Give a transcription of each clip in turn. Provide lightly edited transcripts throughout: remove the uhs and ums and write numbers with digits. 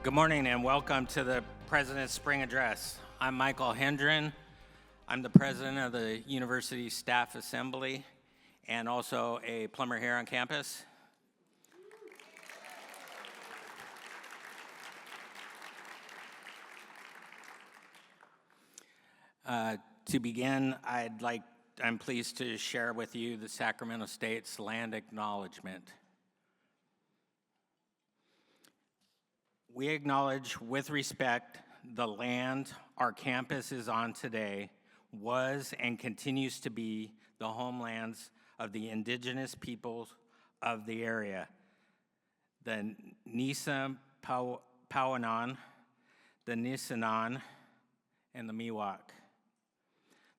Good morning and welcome to the President's Spring Address. I'm Michael Hendren. I'm the president of the University Staff Assembly and also a plumber here on campus. To begin, I'm pleased to share with you the Sacramento State's land acknowledgement. We acknowledge with respect the land our campus is on today was and continues to be the homelands of the indigenous peoples of the area, the Nisa Pawanan, the Nisenan, and the Miwok.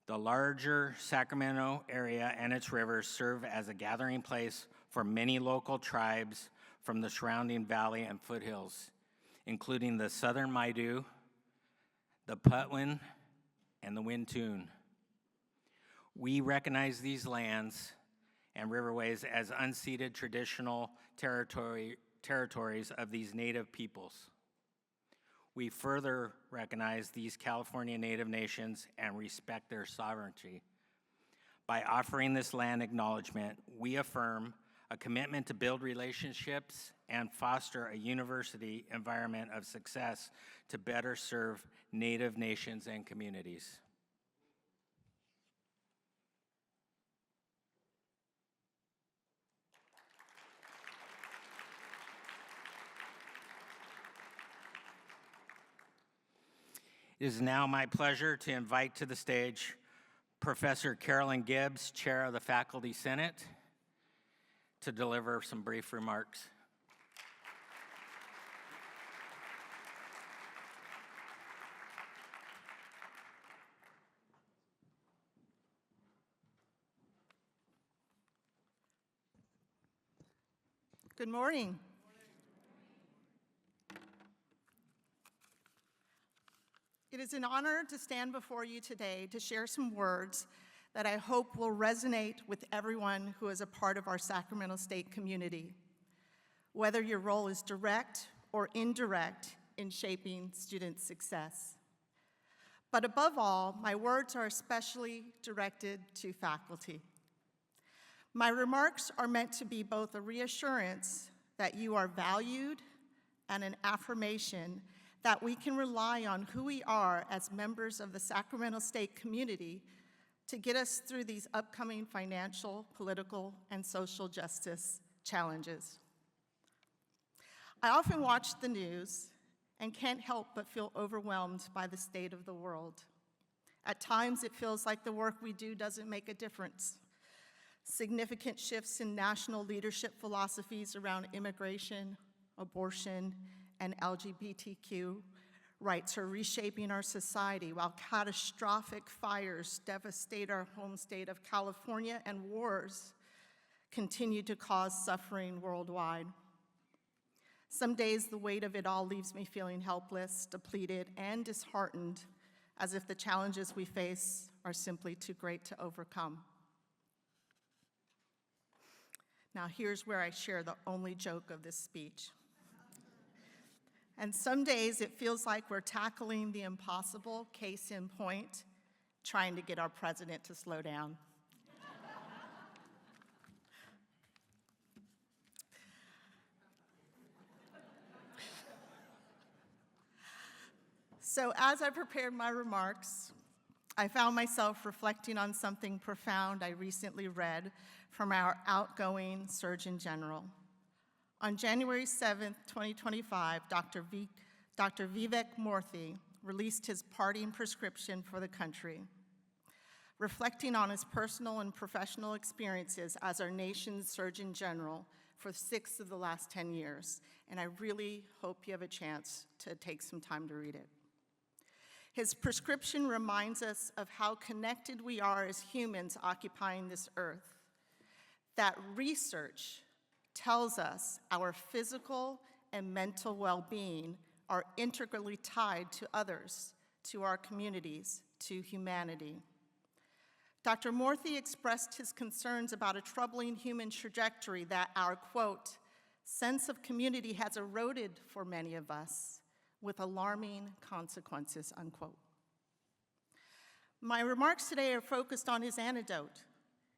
The larger Sacramento area and its rivers serve as a gathering place for many local tribes from the surrounding valley and foothills, including the Southern Maidu, the Patwin, and the Wintun. We recognize these lands and riverways as unceded traditional territories of these native peoples. We further recognize these California Native nations and respect their sovereignty. By offering this land acknowledgement, we affirm a commitment to build relationships and foster a university environment of success to better serve Native nations and communities. It is now my pleasure to invite to the stage Professor Carolyn Gibbs, Chair of the Faculty Senate, to deliver some brief remarks. Good morning. It is an honor to stand before you today to share some words that I hope will resonate with everyone who is a part of our Sacramento State community, whether your role is direct or indirect in shaping student success. But above all, my words are especially directed to faculty. My remarks are meant to be both a reassurance that you are valued and an affirmation that we can rely on who we are as members of the Sacramento State community to get us through these upcoming financial, political, and social justice challenges. I often watch the news and can't help but feel overwhelmed by the state of the world. At times, it feels like the work we do doesn't make a difference. Significant shifts in national leadership philosophies around immigration, abortion, and LGBTQ rights are reshaping our society, while catastrophic fires devastate our home state of California and wars continue to cause suffering worldwide. Some days the weight of it all leaves me feeling helpless, depleted, and disheartened, as if the challenges we face are simply too great to overcome. Now here's where I share the only joke of this speech. And some days it feels like we're tackling the impossible, case in point, trying to get our president to slow down. So as I prepared my remarks, I found myself reflecting on something profound I recently read from our outgoing Surgeon General. On January 7th, 2025, Dr. Vivek Murthy released his parting prescription for the country, reflecting on his personal and professional experiences as our nation's Surgeon General for 6 of the last 10 years, and I really hope you have a chance to take some time to read it. His prescription reminds us of how connected we are as humans occupying this earth, that research tells us our physical and mental well-being are integrally tied to others, to our communities, to humanity. Dr. Murthy expressed his concerns about a troubling human trajectory that our, quote, sense of community has eroded for many of us, with alarming consequences, unquote. My remarks today are focused on his antidote.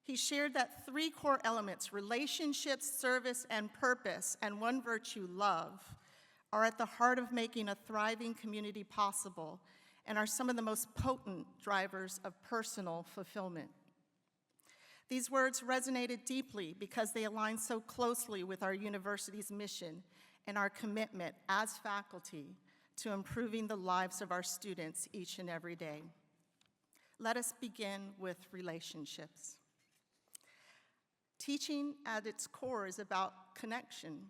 He shared that 3 core elements, relationships, service, and purpose, and one virtue, love, are at the heart of making a thriving community possible and are some of the most potent drivers of personal fulfillment. These words resonated deeply because they align so closely with our university's mission and our commitment as faculty to improving the lives of our students each and every day. Let us begin with relationships. Teaching at its core is about connection.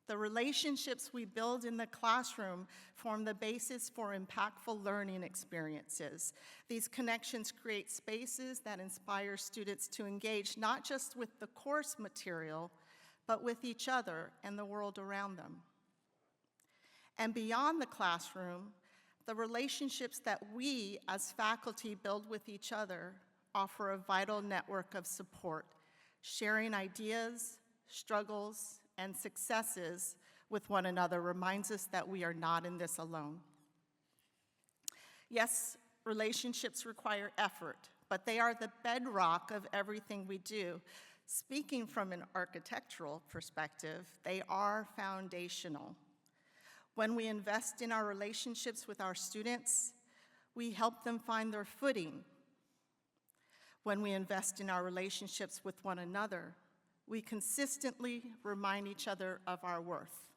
The relationships we build in the classroom form the basis for impactful learning experiences. These connections create spaces that inspire students to engage not just with the course material, but with each other and the world around them. And beyond the classroom, the relationships that we as faculty build with each other offer a vital network of support, sharing ideas, struggles, and successes with one another reminds us that we are not in this alone. Yes, relationships require effort, but they are the bedrock of everything we do. Speaking from an architectural perspective, they are foundational. When we invest in our relationships with our students, we help them find their footing. When we invest in our relationships with one another, we consistently remind each other of our worth.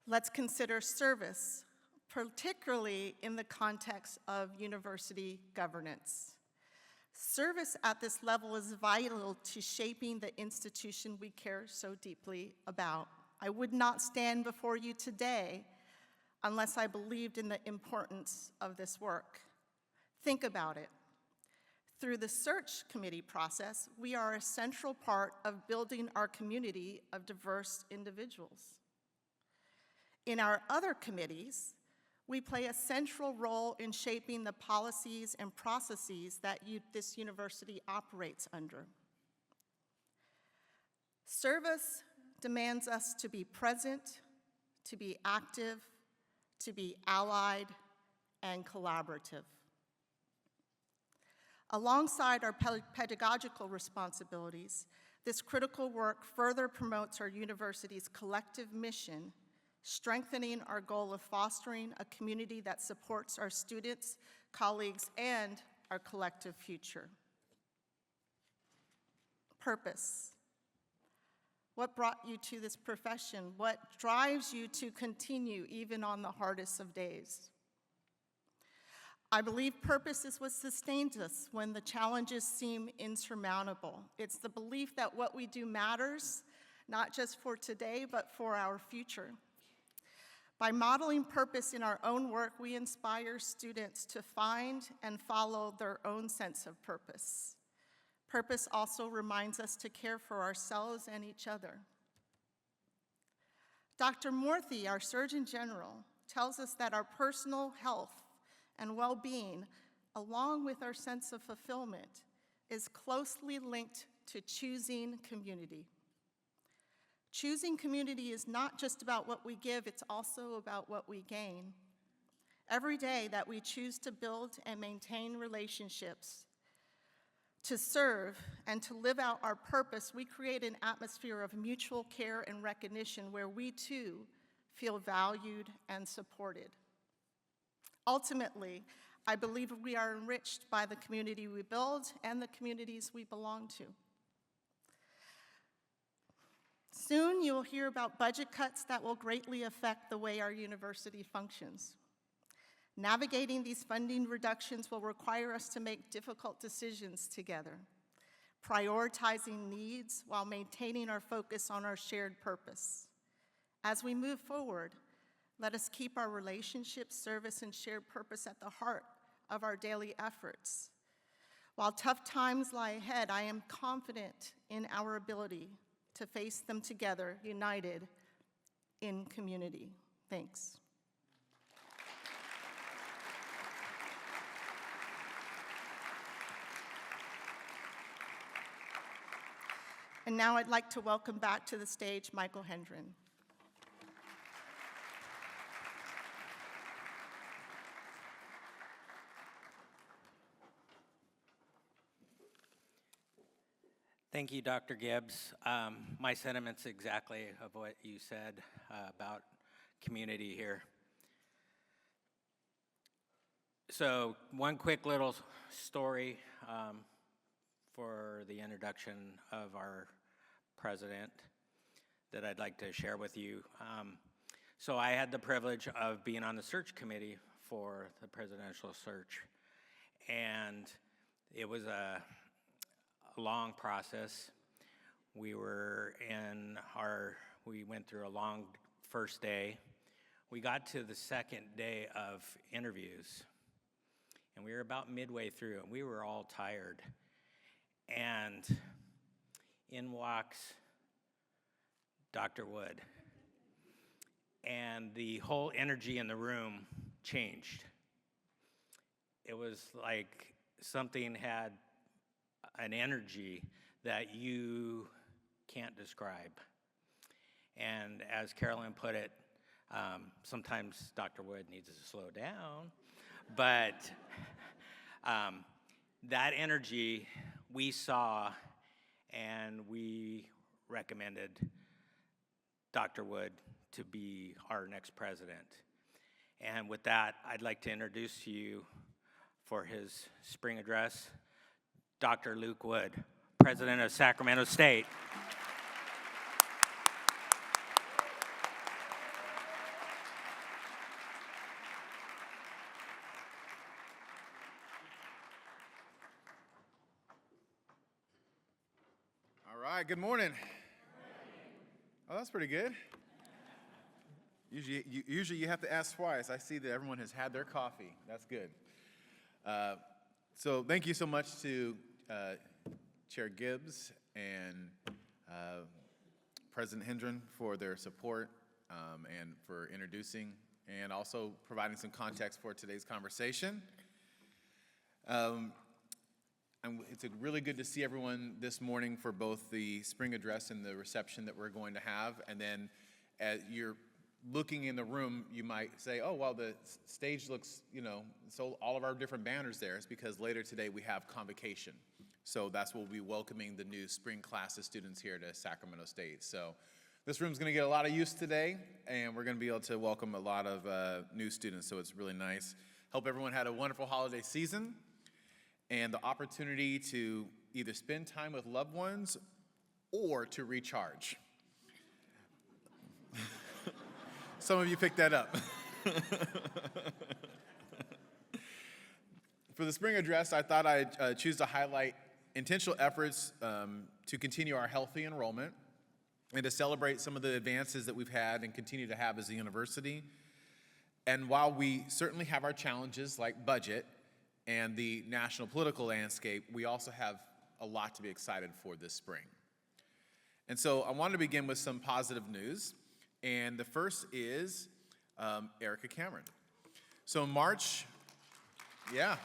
Let's consider service, particularly in the context of university governance. Service at this level is vital to shaping the institution we care so deeply about. I would not stand before you today unless I believed in the importance of this work. Think about it. Through the search committee process, we are a central part of building our community of diverse individuals. In our other committees, we play a central role in shaping the policies and processes that this university operates under. Service demands us to be present, to be active, to be allied, and collaborative. Alongside our pedagogical responsibilities, this critical work further promotes our university's collective mission, strengthening our goal of fostering a community that supports our students, colleagues, and our collective future. Purpose. What brought you to this profession? What drives you to continue even on the hardest of days? I believe purpose is what sustains us when the challenges seem insurmountable. It's the belief that what we do matters, not just for today, but for our future. By modeling purpose in our own work, we inspire students to find and follow their own sense of purpose. Purpose also reminds us to care for ourselves and each other. Dr. Murthy, our Surgeon General, tells us that our personal health and well-being, along with our sense of fulfillment, is closely linked to choosing community. Choosing community is not just about what we give, it's also about what we gain. Every day that we choose to build and maintain relationships, to serve and to live out our purpose, we create an atmosphere of mutual care and recognition where we too feel valued and supported. Ultimately, I believe we are enriched by the community we build and the communities we belong to. Soon you will hear about budget cuts that will greatly affect the way our university functions. Navigating these funding reductions will require us to make difficult decisions together, prioritizing needs while maintaining our focus on our shared purpose. As we move forward, let us keep our relationship, service, and shared purpose at the heart of our daily efforts. While tough times lie ahead, I am confident in our ability to face them together, united in community. Thanks. And now I'd like to welcome back to the stage Michael Hendren. Thank you, Dr. Gibbs. My sentiments exactly of what you said about community here. So one quick little story for the introduction of our president that I'd like to share with you. So I had the privilege of being on the search committee for the presidential search, and it was a long process. We went through a long first day. We got to the second day of interviews, and we were about midway through, and we were all tired. And in walks Dr. Wood, and the whole energy in the room changed. It was like something had an energy that you can't describe. And as Carolyn put it, sometimes Dr. Wood needs to slow down, but that energy we saw, and we recommended Dr. Wood to be our next president. And with that, I'd like to introduce to you for his spring address, Dr. Luke Wood, President of Sacramento State. All right, good morning. Oh, that's pretty good. Usually you have to ask twice. I see that everyone has had their coffee. That's good. So thank you so much to Chair Gibbs and President Hendren for their support and for introducing and also providing some context for today's conversation. It's really good to see everyone this morning for both the spring address and the reception that we're going to have. And then as you're looking in the room, you might say, oh, well, the stage looks, so all of our different banners there. It's because later today we have convocation. So that's what we'll be welcoming the new spring class of students here to Sacramento State. So this room's gonna get a lot of use today, and we're gonna be able to welcome a lot of new students, so it's really nice. Hope everyone had a wonderful holiday season and the opportunity to either spend time with loved ones or to recharge. Some of you picked that up. For the spring address, I thought I'd choose to highlight intentional efforts to continue our healthy enrollment and to celebrate some of the advances that we've had and continue to have as a university. And while we certainly have our challenges like budget and the national political landscape, we also have a lot to be excited for this spring. And so I wanted to begin with some positive news. And the first is Erica Cameron. So in March, yeah.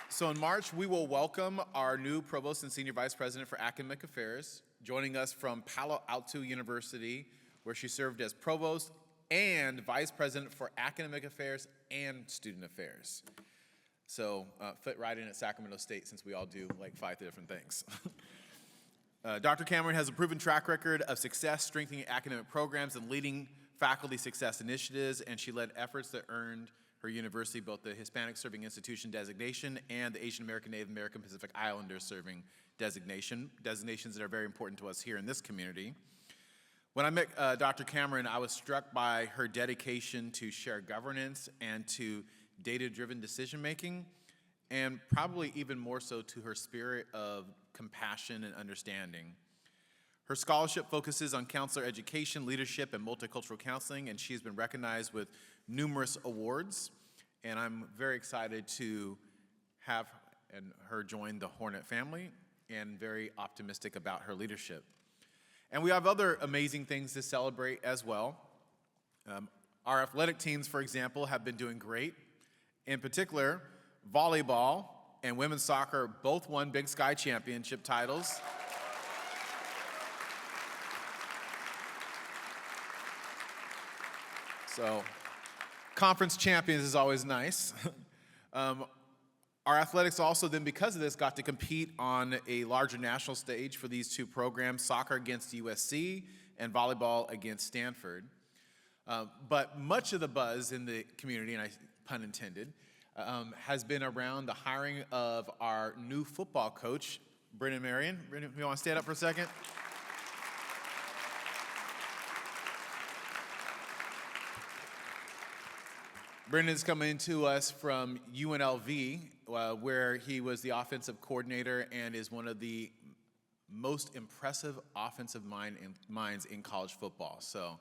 So in March, we will welcome our new Provost and Senior Vice President for Academic Affairs, joining us from Palo Alto University, where she served as Provost and Vice President for Academic Affairs and Student Affairs. So fit right in at Sacramento State, since we all do like 5 different things. Dr. Cameron has a proven track record of success strengthening academic programs and leading faculty success initiatives, and she led efforts that earned her university both the Hispanic Serving Institution designation and the Asian American, Native American, Pacific Islander Serving designation, designations that are very important to us here in this community. When I met Dr. Cameron, I was struck by her dedication to shared governance and to data-driven decision-making, and probably even more so to her spirit of compassion and understanding. Her scholarship focuses on counselor education, leadership, and multicultural counseling, and she's been recognized with numerous awards. And I'm very excited to have her join the Hornet family, and very optimistic about her leadership. And we have other amazing things to celebrate as well. Our athletic teams, for example, have been doing great. In particular, volleyball and women's soccer both won Big Sky Championship titles. So, conference champions is always nice. Our athletics also then, because of this, got to compete on a larger national stage for these two programs, soccer against USC and volleyball against Stanford. But much of the buzz in the community, and pun intended, has been around the hiring of our new football coach, Brennan Marion. Brennan, you want to stand up for a second? Brendan's coming to us from UNLV, where he was the offensive coordinator and is one of the most impressive offensive minds in college football. So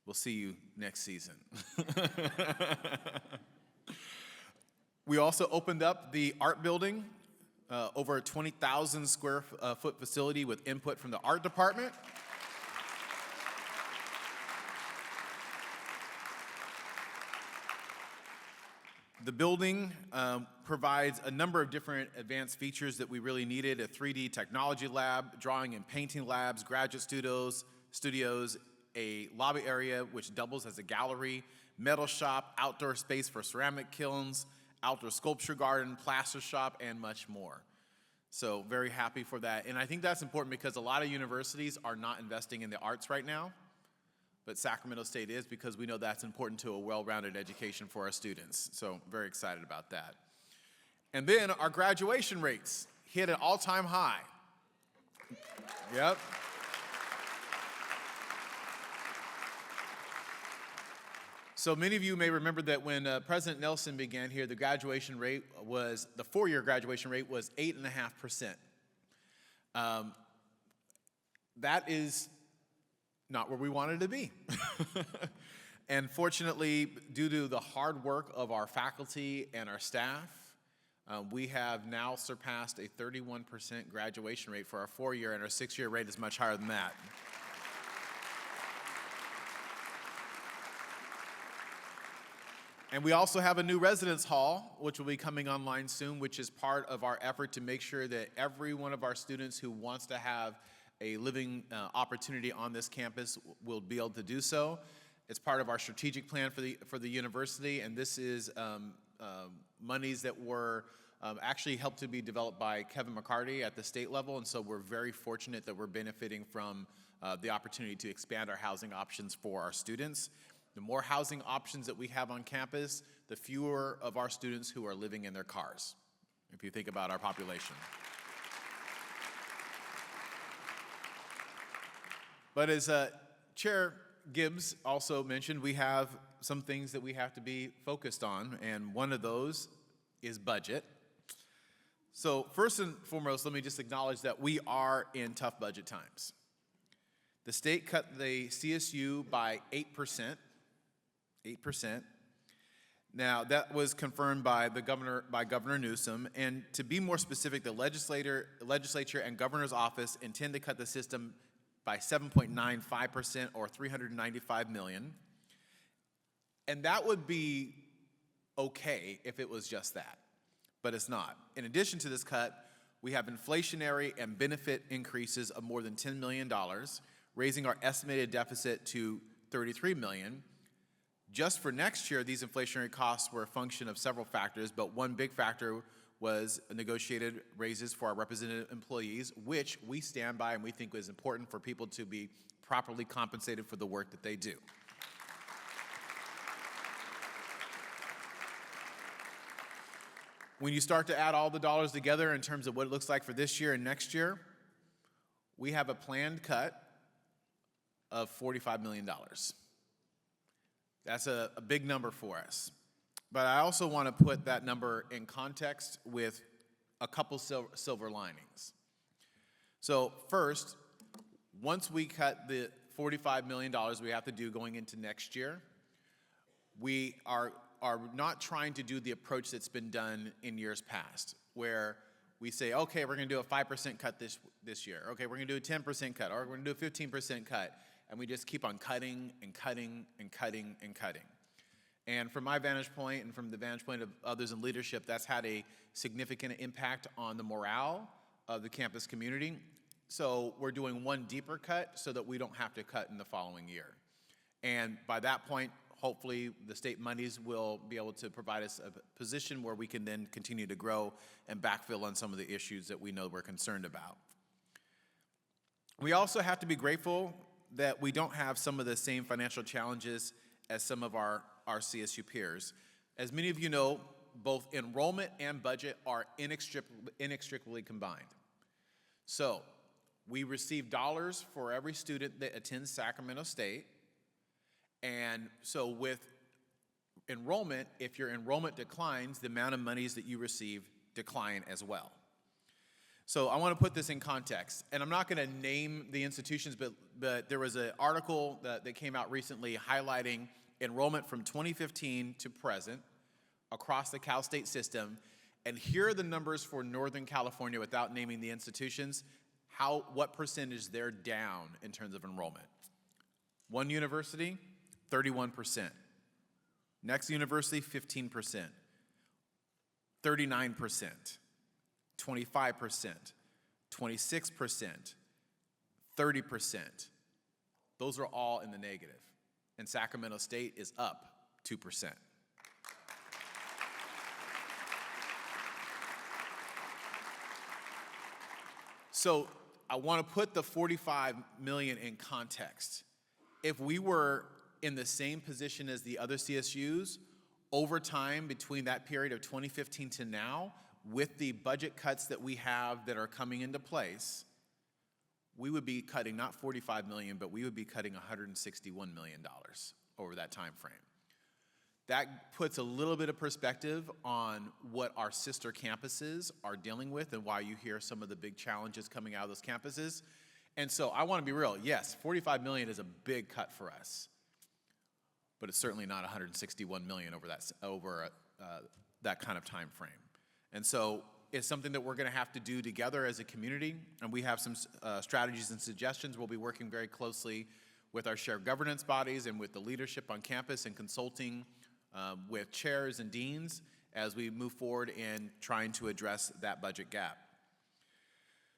we'll see you next season. We also opened up the art building, over a 20,000 square foot facility with input from the art department. The building provides a number of different advanced features that we really needed: a 3D technology lab, drawing and painting labs, graduate studios, a lobby area which doubles as a gallery, metal shop, outdoor space for ceramic kilns, outdoor sculpture garden, plaster shop, and much more. So very happy for that. And I think that's important because a lot of universities are not investing in the arts right now. But Sacramento State is, because we know that's important to a well-rounded education for our students. So very excited about that. And then our graduation rates hit an all-time high. Yep. So many of you may remember that when President Nelson began here, the graduation rate was, the four-year graduation rate was 8.5%. That is not where we wanted to be. And fortunately, due to the hard work of our faculty and our staff, we have now surpassed a 31% graduation rate for our 4-year, and our 6-year rate is much higher than that. And we also have a new residence hall, which will be coming online soon, which is part of our effort to make sure that every one of our students who wants to have a living opportunity on this campus will be able to do so. It's part of our strategic plan for the university, and this is monies that were actually helped to be developed by Kevin McCarty at the state level, and so we're very fortunate that we're benefiting from the opportunity to expand our housing options for our students. The more housing options that we have on campus, the fewer of our students who are living in their cars, if you think about our population. But as Chair Gibbs also mentioned, we have some things that we have to be focused on, and one of those is budget. So first and foremost, let me just acknowledge that we are in tough budget times. The state cut the CSU by 8%. 8%. Now, that was confirmed by Governor Newsom, and to be more specific, the legislature and governor's office intend to cut the system by 7.95%, or $395 million. And that would be okay if it was just that, but it's not. In addition to this cut, we have inflationary and benefit increases of more than $10 million, raising our estimated deficit to $33 million. Just for next year, these inflationary costs were a function of several factors, but one big factor was negotiated raises for our representative employees, which we stand by and we think is important for people to be properly compensated for the work that they do. When you start to add all the dollars together in terms of what it looks like for this year and next year, we have a planned cut of $45 million. That's a big number for us. But I also want to put that number in context with a couple silver linings. So first, once we cut the $45 million we have to do going into next year, we are not trying to do the approach that's been done in years past, where we say, okay, we're going to do a 5% cut this year. Okay, we're going to do a 10% cut, or we're going to do a 15% cut. And we just keep on cutting and cutting and cutting and cutting. And from my vantage point and from the vantage point of others in leadership, that's had a significant impact on the morale of the campus community. So we're doing one deeper cut so that we don't have to cut in the following year. And by that point, hopefully the state monies will be able to provide us a position where we can then continue to grow and backfill on some of the issues that we know we're concerned about. We also have to be grateful that we don't have some of the same financial challenges as some of our CSU peers. As many of you know, both enrollment and budget are inextricably combined. So we receive dollars for every student that attends Sacramento State. And so with enrollment, if your enrollment declines, the amount of monies that you receive decline as well. So I want to put this in context, and I'm not going to name the institutions, but there was an article that came out recently highlighting enrollment from 2015 to present across the Cal State system, and here are the numbers for Northern California without naming the institutions, what percentage they're down in terms of enrollment. One university, 31%. Next university, 15%. 39%. 25%. 26%. 30%. Those are all in the negative. And Sacramento State is up 2%. So I want to put the $45 million in context. If we were in the same position as the other CSUs, over time between that period of 2015 to now, with the budget cuts that we have that are coming into place, we would be cutting not $45 million, but we would be cutting $161 million over that time frame. That puts a little bit of perspective on what our sister campuses are dealing with and why you hear some of the big challenges coming out of those campuses. And so I want to be real. Yes, $45 million is a big cut for us, but it's certainly not $161 million over that kind of time frame. And so it's something that we're going to have to do together as a community, and we have some strategies and suggestions. We'll be working very closely with our shared governance bodies and with the leadership on campus and consulting with chairs and deans as we move forward in trying to address that budget gap.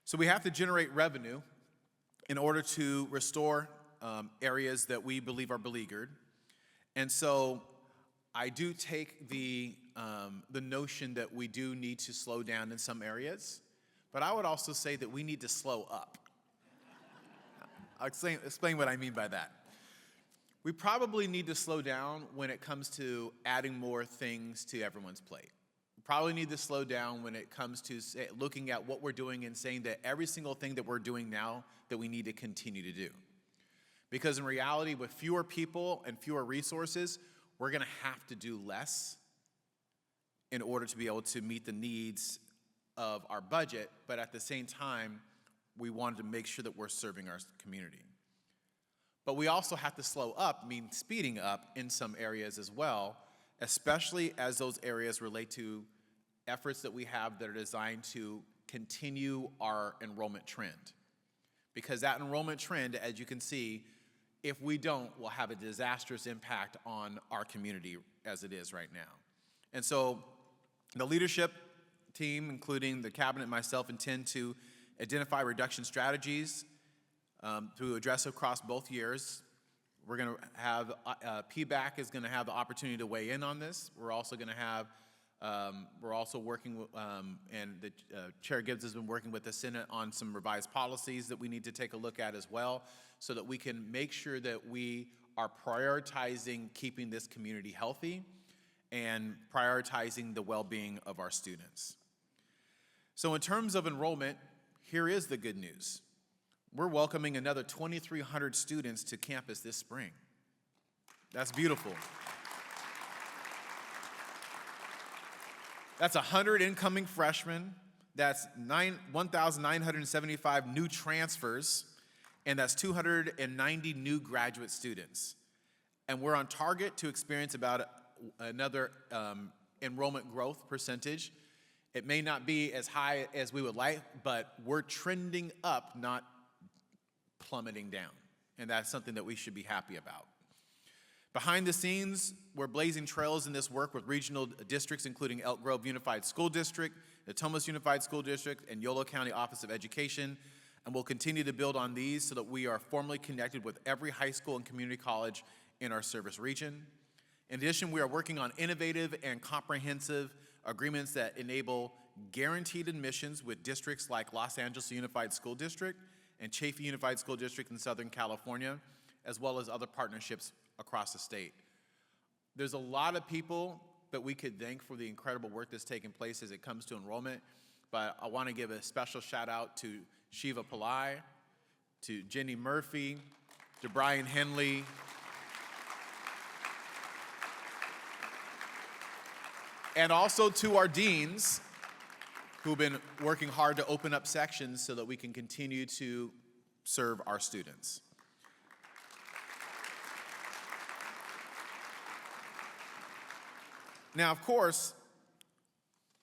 So we have to generate revenue in order to restore areas that we believe are beleaguered. And so I do take the notion that we do need to slow down in some areas, but I would also say that we need to slow up. I'll explain what I mean by that. We probably need to slow down when it comes to adding more things to everyone's plate. We probably need to slow down when it comes to looking at what we're doing and saying that every single thing that we're doing now that we need to continue to do. Because in reality, with fewer people and fewer resources, we're going to have to do less in order to be able to meet the needs of our budget, but at the same time, we wanted to make sure that we're serving our community. But we also have to slow up, mean speeding up in some areas as well, especially as those areas relate to efforts that we have that are designed to continue our enrollment trend. Because that enrollment trend, as you can see, if we don't, will have a disastrous impact on our community as it is right now. And so the leadership team, including the cabinet and myself, intend to identify reduction strategies to address across both years. We're going to have, PBAC is going to have the opportunity to weigh in on this. We're also going to have, we're also working, and the Chair Gibbs has been working with the Senate on some revised policies that we need to take a look at as well, so that we can make sure that we are prioritizing keeping this community healthy and prioritizing the well-being of our students. So in terms of enrollment, here is the good news. We're welcoming another 2,300 students to campus this spring. That's beautiful. That's 100 incoming freshmen, that's 1,975 new transfers, and that's 290 new graduate students. And we're on target to experience about another enrollment growth percentage. It may not be as high as we would like, but we're trending up, not plummeting down. And that's something that we should be happy about. Behind the scenes, we're blazing trails in this work with regional districts, including Elk Grove Unified School District, the Thomas Unified School District, and Yolo County Office of Education. And we'll continue to build on these so that we are formally connected with every high school and community college in our service region. In addition, we are working on innovative and comprehensive agreements that enable guaranteed admissions with districts like Los Angeles Unified School District and Chaffey Unified School District in Southern California, as well as other partnerships across the state. There's a lot of people that we could thank for the incredible work that's taking place as it comes to enrollment, but I want to give a special shout out to Shiva Pillai, to Jenny Murphy, to Brian Henley, and also to our deans who've been working hard to open up sections so that we can continue to serve our students. Now, of course,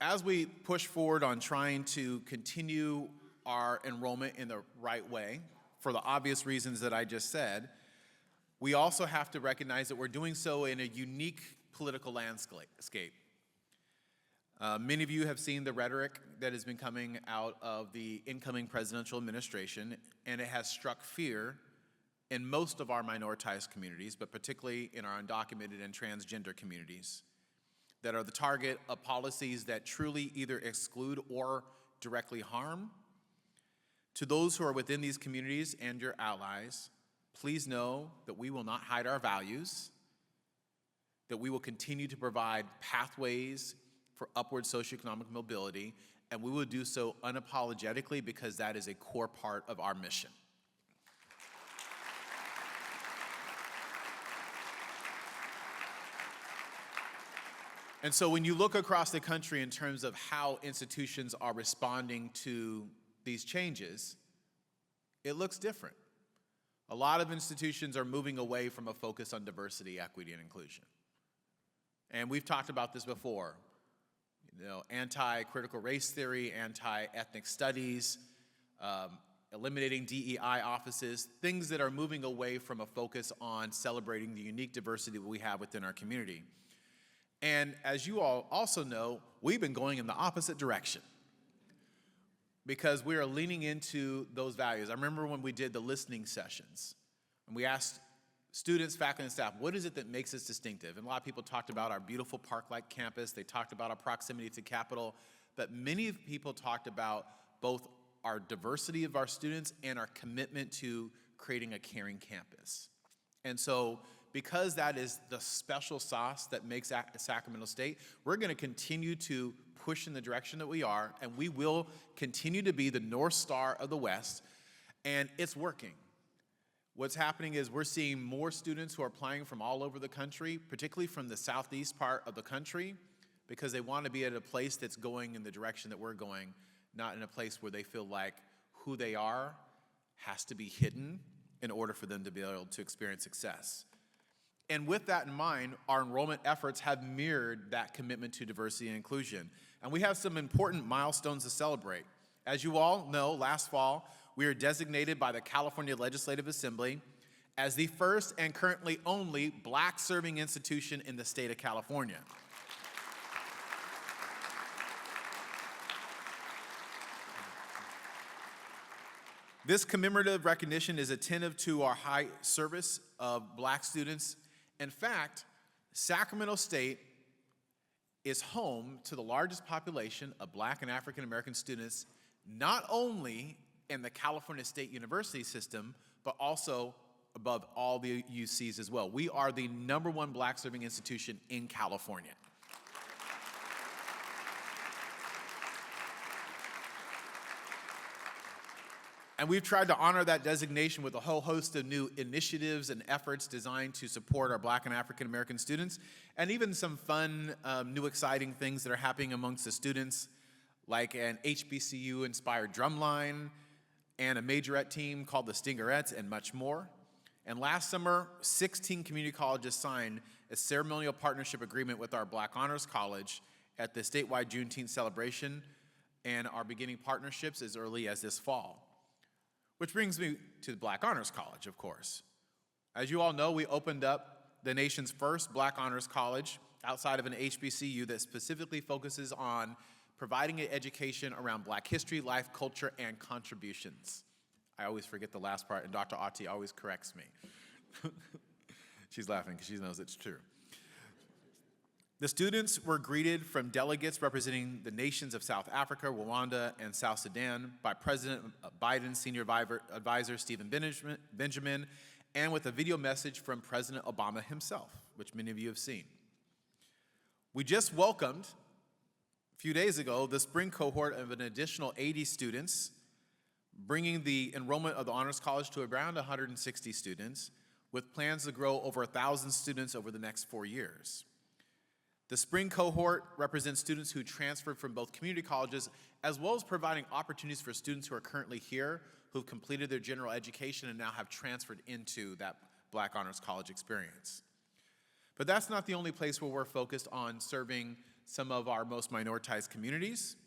as we push forward on trying to continue our enrollment in the right way, for the obvious reasons that I just said, we also have to recognize that we're doing so in a unique political landscape. Many of you have seen the rhetoric that has been coming out of the incoming presidential administration, and it has struck fear in most of our minoritized communities, but particularly in our undocumented and transgender communities, that are the target of policies that truly either exclude or directly harm. To those who are within these communities and your allies, please know that we will not hide our values, that we will continue to provide pathways for upward socioeconomic mobility, and we will do so unapologetically because that is a core part of our mission. And so when you look across the country in terms of how institutions are responding to these changes, it looks different. A lot of institutions are moving away from a focus on diversity, equity, and inclusion. And we've talked about this before. You know, anti-critical race theory, anti-ethnic studies, eliminating DEI offices, things that are moving away from a focus on celebrating the unique diversity that we have within our community. And as you all also know, we've been going in the opposite direction because we are leaning into those values. I remember when we did the listening sessions and we asked students, faculty, and staff, what is it that makes us distinctive? And a lot of people talked about our beautiful park-like campus. They talked about our proximity to Capitol, but many people talked about both our diversity of our students and our commitment to creating a caring campus. And so, because that is the special sauce that makes Sacramento State, we're going to continue to push in the direction that we are, and we will continue to be the North Star of the West, and it's working. What's happening is we're seeing more students who are applying from all over the country, particularly from the southeast part of the country, because they want to be at a place that's going in the direction that we're going, not in a place where they feel like who they are has to be hidden in order for them to be able to experience success. And with that in mind, our enrollment efforts have mirrored that commitment to diversity and inclusion. And we have some important milestones to celebrate. As you all know, last fall, we were designated by the California Legislative Assembly as the first and currently only Black-serving institution in the state of California. This commemorative recognition is attentive to our high service of Black students. In fact, Sacramento State is home to the largest population of Black and African American students, not only in the California State University system, but also above all the UCs as well. We are the #1 Black-serving institution in California. And we've tried to honor that designation with a whole host of new initiatives and efforts designed to support our Black and African American students, and even some fun, new exciting things that are happening amongst the students, like an HBCU-inspired drumline, and a majorette team called the Stingerettes, and much more. And last summer, 16 community colleges signed a ceremonial partnership agreement with our Black Honors College at the statewide Juneteenth celebration, and are beginning partnerships as early as this fall. Which brings me to the Black Honors College, of course. As you all know, we opened up the nation's first Black Honors College outside of an HBCU that specifically focuses on providing an education around Black history, life, culture, and contributions. I always forget the last part, and Dr. Ati always corrects me. She's laughing because she knows it's true. The students were greeted from delegates representing the nations of South Africa, Rwanda, and South Sudan by President Biden's senior advisor, Stephen Benjamin, and with a video message from President Obama himself, which many of you have seen. We just welcomed, a few days ago, the spring cohort of an additional 80 students, bringing the enrollment of the Honors College to around 160 students, with plans to grow over 1,000 students over the next 4 years. The spring cohort represents students who transferred from both community colleges, as well as providing opportunities for students who are currently here, who've completed their general education and now have transferred into that Black Honors College experience. But that's not the only place where we're focused on serving some of our most minoritized communities.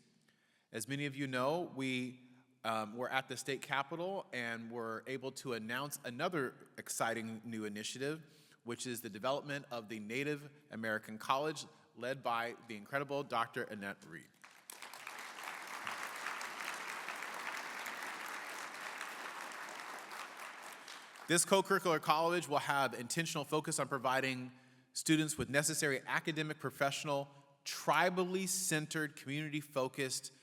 As many of you know, we're at the state capitol and we're able to announce another exciting new initiative, which is the development of the Native American College, led by the incredible Dr. Annette Reed. This co-curricular college will have intentional focus on providing students with necessary academic, professional, tribally centered, community-focused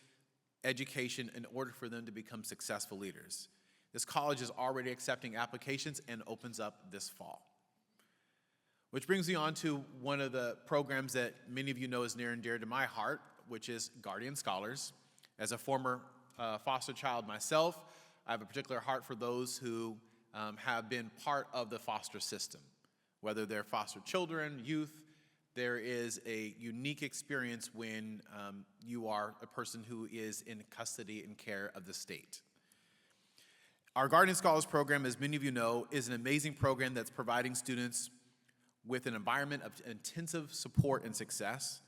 education in order for them to become successful leaders. This college is already accepting applications and opens up this fall. Which brings me on to one of the programs that many of you know is near and dear to my heart, which is Guardian Scholars. As a former foster child myself, I have a particular heart for those who have been part of the foster system. Whether they're foster children, youth, there is a unique experience when you are a person who is in custody and care of the state. Our Guardian Scholars program, as many of you know, is an amazing program that's providing students with an environment of intensive support and success.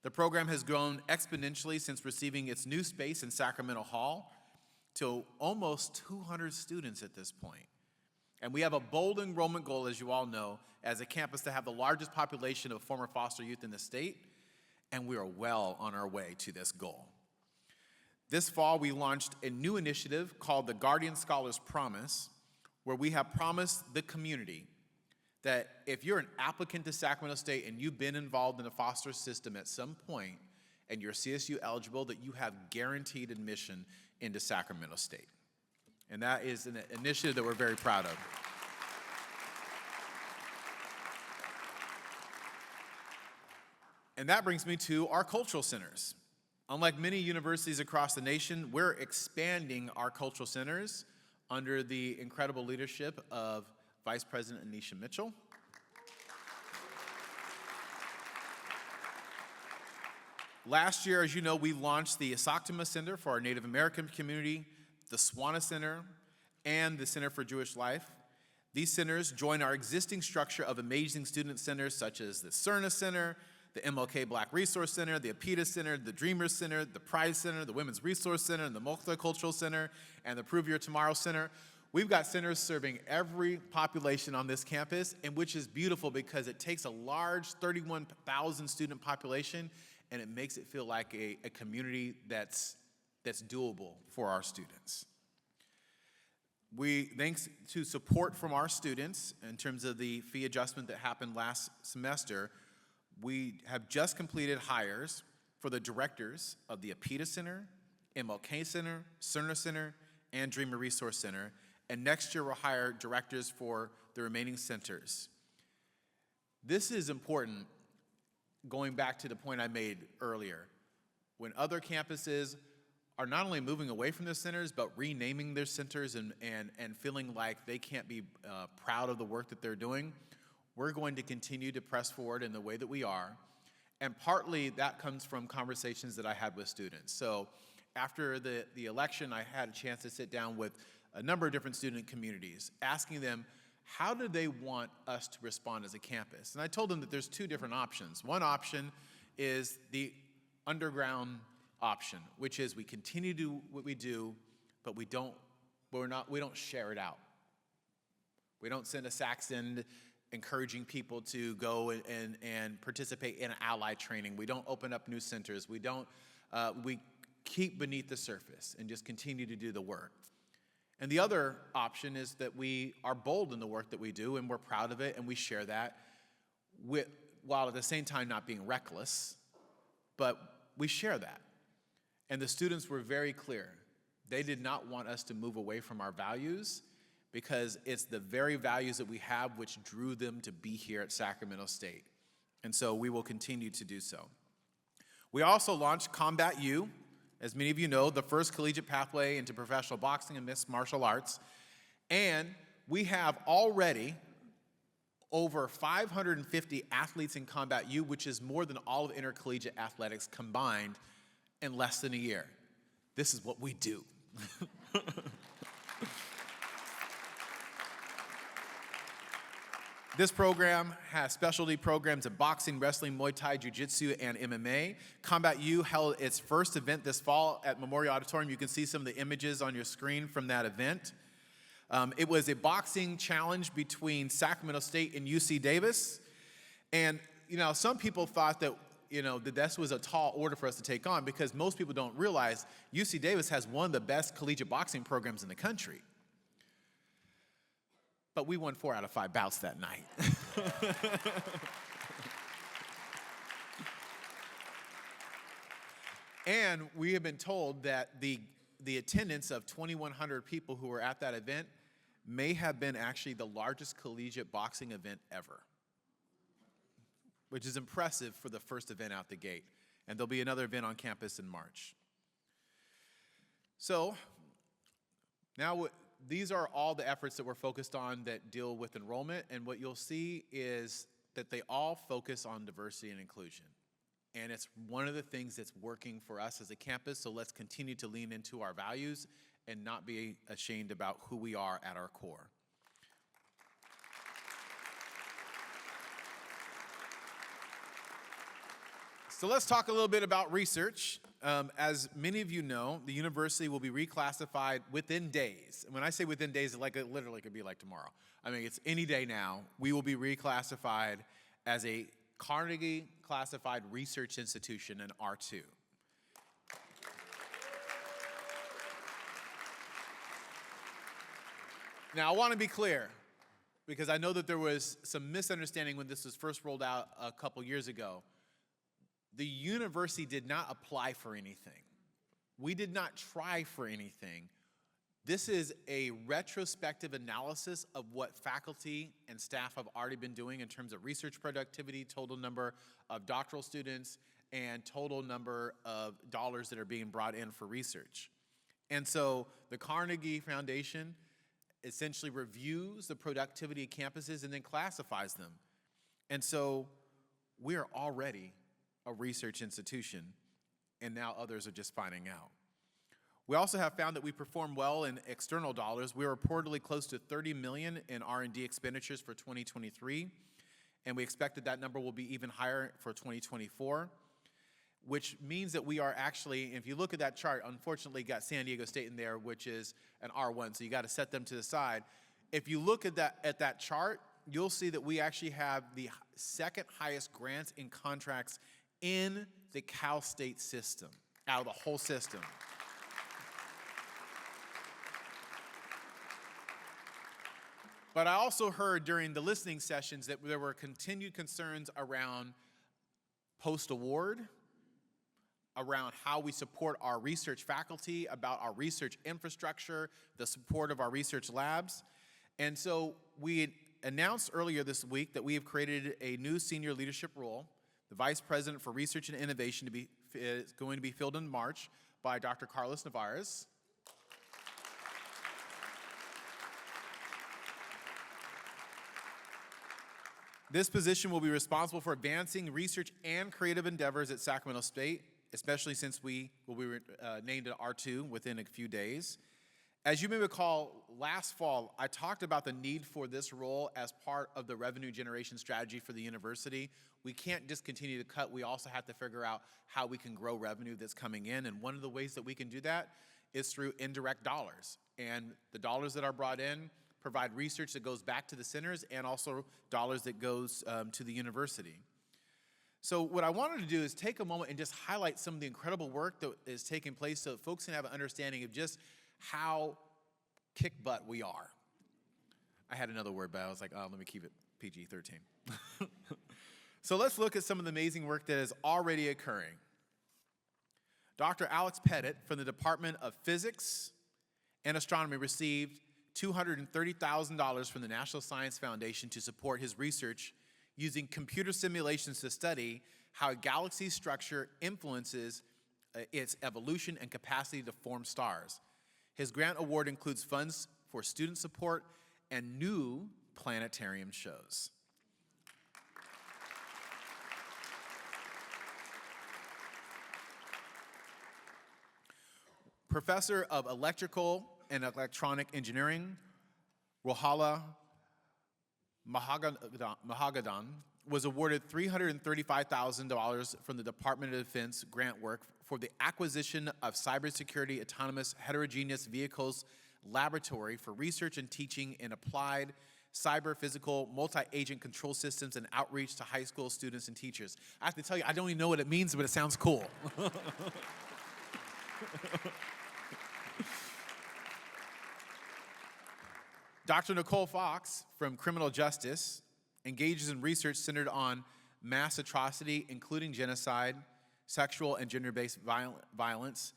The program has grown exponentially since receiving its new space in Sacramento Hall to almost 200 students at this point. And we have a bold enrollment goal, as you all know, as a campus to have the largest population of former foster youth in the state, and we are well on our way to this goal. This fall, we launched a new initiative called the Guardian Scholars Promise, where we have promised the community that if you're an applicant to Sacramento State and you've been involved in the foster system at some point and you're CSU eligible, that you have guaranteed admission into Sacramento State. And that is an initiative that we're very proud of. And that brings me to our cultural centers. Unlike many universities across the nation, we're expanding our cultural centers under the incredible leadership of Vice President Anisha Mitchell. Last year, as you know, we launched the Asoctama Center for our Native American community, the Swana Center, and the Center for Jewish Life. These centers join our existing structure of amazing student centers such as the Cerna Center, the MLK Black Resource Center, the Apita Center, the Dreamers Center, the Pride Center, the Women's Resource Center, and the Multicultural Center, and the Prove Your Tomorrow Center. We've got centers serving every population on this campus, and which is beautiful because it takes a large 31,000 student population and it makes it feel like a community that's doable for our students. Thanks to support from our students in terms of the fee adjustment that happened last semester, we have just completed hires for the directors of the Apita Center, MLK Center, Cerna Center, and Dreamer Resource Center. And next year, we'll hire directors for the remaining centers. This is important, going back to the point I made earlier. When other campuses are not only moving away from their centers, but renaming their centers and feeling like they can't be proud of the work that they're doing, we're going to continue to press forward in the way that we are. And partly that comes from conversations that I had with students. So after the election, I had a chance to sit down with a number of different student communities, asking them, how do they want us to respond as a campus? And I told them that there's two different options. One option is the underground option, which is we continue to do what we do, but we don't share it out. We don't send a Saxon encouraging people to go and participate in ally training. We don't open up new centers. We keep beneath the surface and just continue to do the work. And the other option is that we are bold in the work that we do, and we're proud of it, and we share that with while at the same time not being reckless, but we share that. And the students were very clear. They did not want us to move away from our values because it's the very values that we have which drew them to be here at Sacramento State. And so we will continue to do so. We also launched Combat U, as many of you know, the first collegiate pathway into professional boxing and mixed martial arts. And we have already over 550 athletes in Combat U, which is more than all of intercollegiate athletics combined in less than a year. This is what we do. This program has specialty programs in boxing, wrestling, Muay Thai, Jiu-Jitsu, and MMA. Combat U held its first event this fall at Memorial Auditorium. You can see some of the images on your screen from that event. It was a boxing challenge between Sacramento State and UC Davis. And, some people thought that, that this was a tall order for us to take on because most people don't realize UC Davis has one of the best collegiate boxing programs in the country. But we won 4 out of 5 bouts that night. And we have been told that the attendance of 2,100 people who were at that event may have been actually the largest collegiate boxing event ever, which is impressive for the first event out the gate. And there'll be another event on campus in March. So now these are all the efforts that we're focused on that deal with enrollment, and what you'll see is that they all focus on diversity and inclusion. And it's one of the things that's working for us as a campus, so let's continue to lean into our values and not be ashamed about who we are at our core. So let's talk a little bit about research. As many of you know, the university will be reclassified within days. And when I say within days, it literally could be like tomorrow. I mean, it's any day now. We will be reclassified as a Carnegie Classified Research Institution, an R2. Now, I want to be clear, because I know that there was some misunderstanding when this was first rolled out a couple years ago. The university did not apply for anything. We did not try for anything. This is a retrospective analysis of what faculty and staff have already been doing in terms of research productivity, total number of doctoral students, and total number of dollars that are being brought in for research. And so the Carnegie Foundation essentially reviews the productivity of campuses and then classifies them. And so we are already a research institution, and now others are just finding out. We also have found that we perform well in external dollars. We are reportedly close to $30 million in R&D expenditures for 2023, and we expect that that number will be even higher for 2024, which means that we are actually, if you look at that chart, unfortunately got San Diego State in there, which is an R1, so you got to set them to the side. If you look at that chart, you'll see that we actually have the second highest grants and contracts in the Cal State system, out of the whole system. But I also heard during the listening sessions that there were continued concerns around post-award, around how we support our research faculty, about our research infrastructure, the support of our research labs. And so we announced earlier this week that we have created a new senior leadership role. The Vice President for Research and Innovation is going to be filled in March by Dr. Carlos Navarez. This position will be responsible for advancing research and creative endeavors at Sacramento State, especially since we will be named an R2 within a few days. As you may recall, last fall, I talked about the need for this role as part of the revenue generation strategy for the university. We can't just continue to cut. We also have to figure out how we can grow revenue that's coming in. And one of the ways that we can do that is through indirect dollars. And the dollars that are brought in provide research that goes back to the centers and also dollars that goes to the university. So what I wanted to do is take a moment and just highlight some of the incredible work that is taking place so that folks can have an understanding of just how kick butt we are. I had another word, but I was like, oh, let me keep it PG-13. So let's look at some of the amazing work that is already occurring. Dr. Alex Pettit from the Department of Physics and Astronomy received $230,000 from the National Science Foundation to support his research using computer simulations to study how a galaxy's structure influences its evolution and capacity to form stars. His grant award includes funds for student support and new planetarium shows. Professor of Electrical and Electronic Engineering, Rohala Mahagadan, was awarded $335,000 from the Department of Defense grant work for the acquisition of Cybersecurity Autonomous Heterogeneous Vehicles Laboratory for research and teaching in applied cyber physical multi-agent control systems and outreach to high school students and teachers. I have to tell you, I don't even know what it means, but it sounds cool. Dr. Nicole Fox from Criminal Justice engages in research centered on mass atrocity, including genocide, sexual and gender-based violence,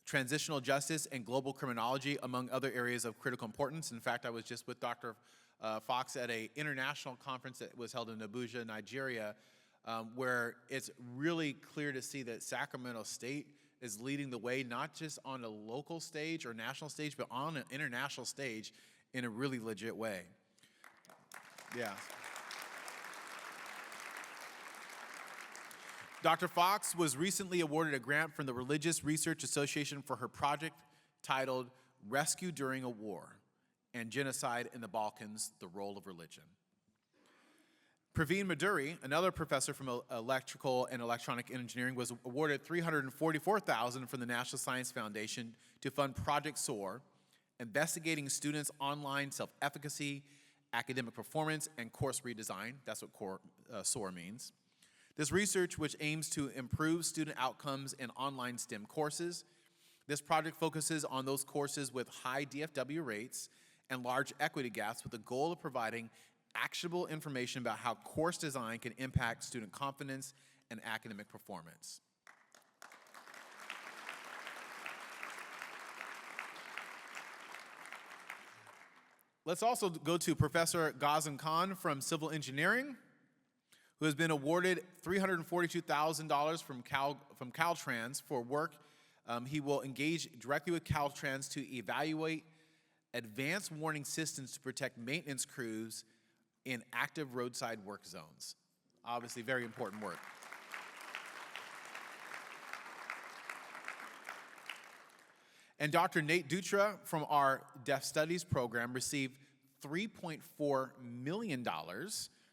transitional justice, and global criminology, among other areas of critical importance. In fact, I was just with Dr. Fox at an international conference that was held in Abuja, Nigeria, where it's really clear to see that Sacramento State is leading the way, not just on a local stage or national stage, but on an international stage in a really legit way. Yeah. Dr. Fox was recently awarded a grant from the Religious Research Association for her project titled Rescue During a War and Genocide in the Balkans, the Role of Religion. Praveen Maduri, another professor from Electrical and Electronic Engineering, was awarded $344,000 from the National Science Foundation to fund Project SOAR, investigating students' online self-efficacy, academic performance, and course redesign. That's what SOAR means. This research, which aims to improve student outcomes in online STEM courses, this project focuses on those courses with high DFW rates and large equity gaps with the goal of providing actionable information about how course design can impact student confidence and academic performance. Let's also go to Professor Ghazan Khan from Civil Engineering, who has been awarded $342,000 from Caltrans for work. He will engage directly with Caltrans to evaluate advanced warning systems to protect maintenance crews in active roadside work zones. Obviously, very important work. And Dr. Nate Dutra from our Deaf Studies program received $3.4 million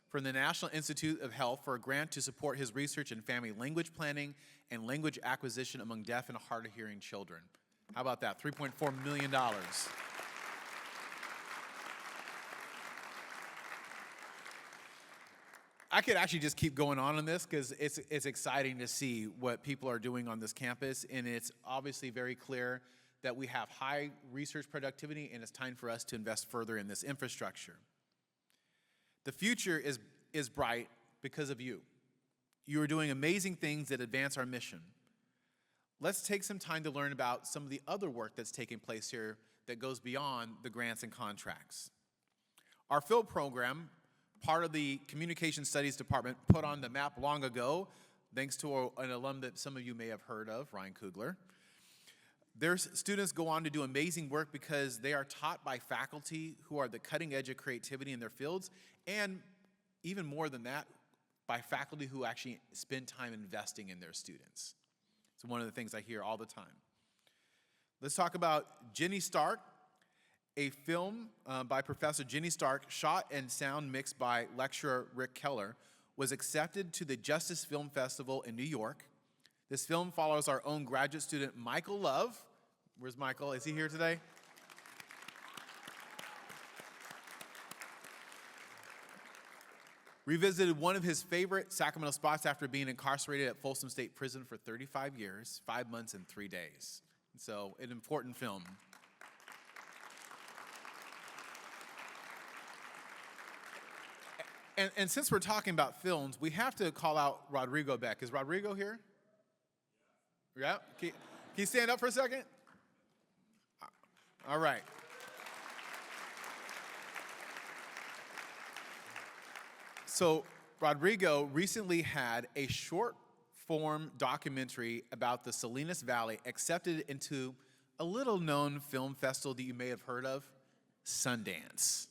from the National Institute of Health for a grant to support his research in family language planning and language acquisition among deaf and hard-of-hearing children. How about that? $3.4 million. I could actually just keep going on this because it's exciting to see what people are doing on this campus, and it's obviously very clear that we have high research productivity, and it's time for us to invest further in this infrastructure. The future is bright because of you. You are doing amazing things that advance our mission. Let's take some time to learn about some of the other work that's taking place here that goes beyond the grants and contracts. Our field program, part of the Communication Studies Department, put on the map long ago, thanks to an alum that some of you may have heard of, Ryan Kugler. Their students go on to do amazing work because they are taught by faculty who are the cutting edge of creativity in their fields, and even more than that, by faculty who actually spend time investing in their students. It's one of the things I hear all the time. Let's talk about Jenny Stark, a film by Professor Jenny Stark, shot and sound mixed by lecturer Rick Keller, was accepted to the Justice Film Festival in New York. This film follows our own graduate student, Michael Love. Where's Michael? Is he here today? Revisited one of his favorite Sacramento spots after being incarcerated at Folsom State Prison for 35 years, 5 months and 3 days. So, an important film. And since we're talking about films, we have to call out Rodrigo Beck. Is Rodrigo here? Yeah? Can you stand up for a second? All right. So Rodrigo recently had a short-form documentary about the Salinas Valley accepted into a little-known film festival that you may have heard of, Sundance.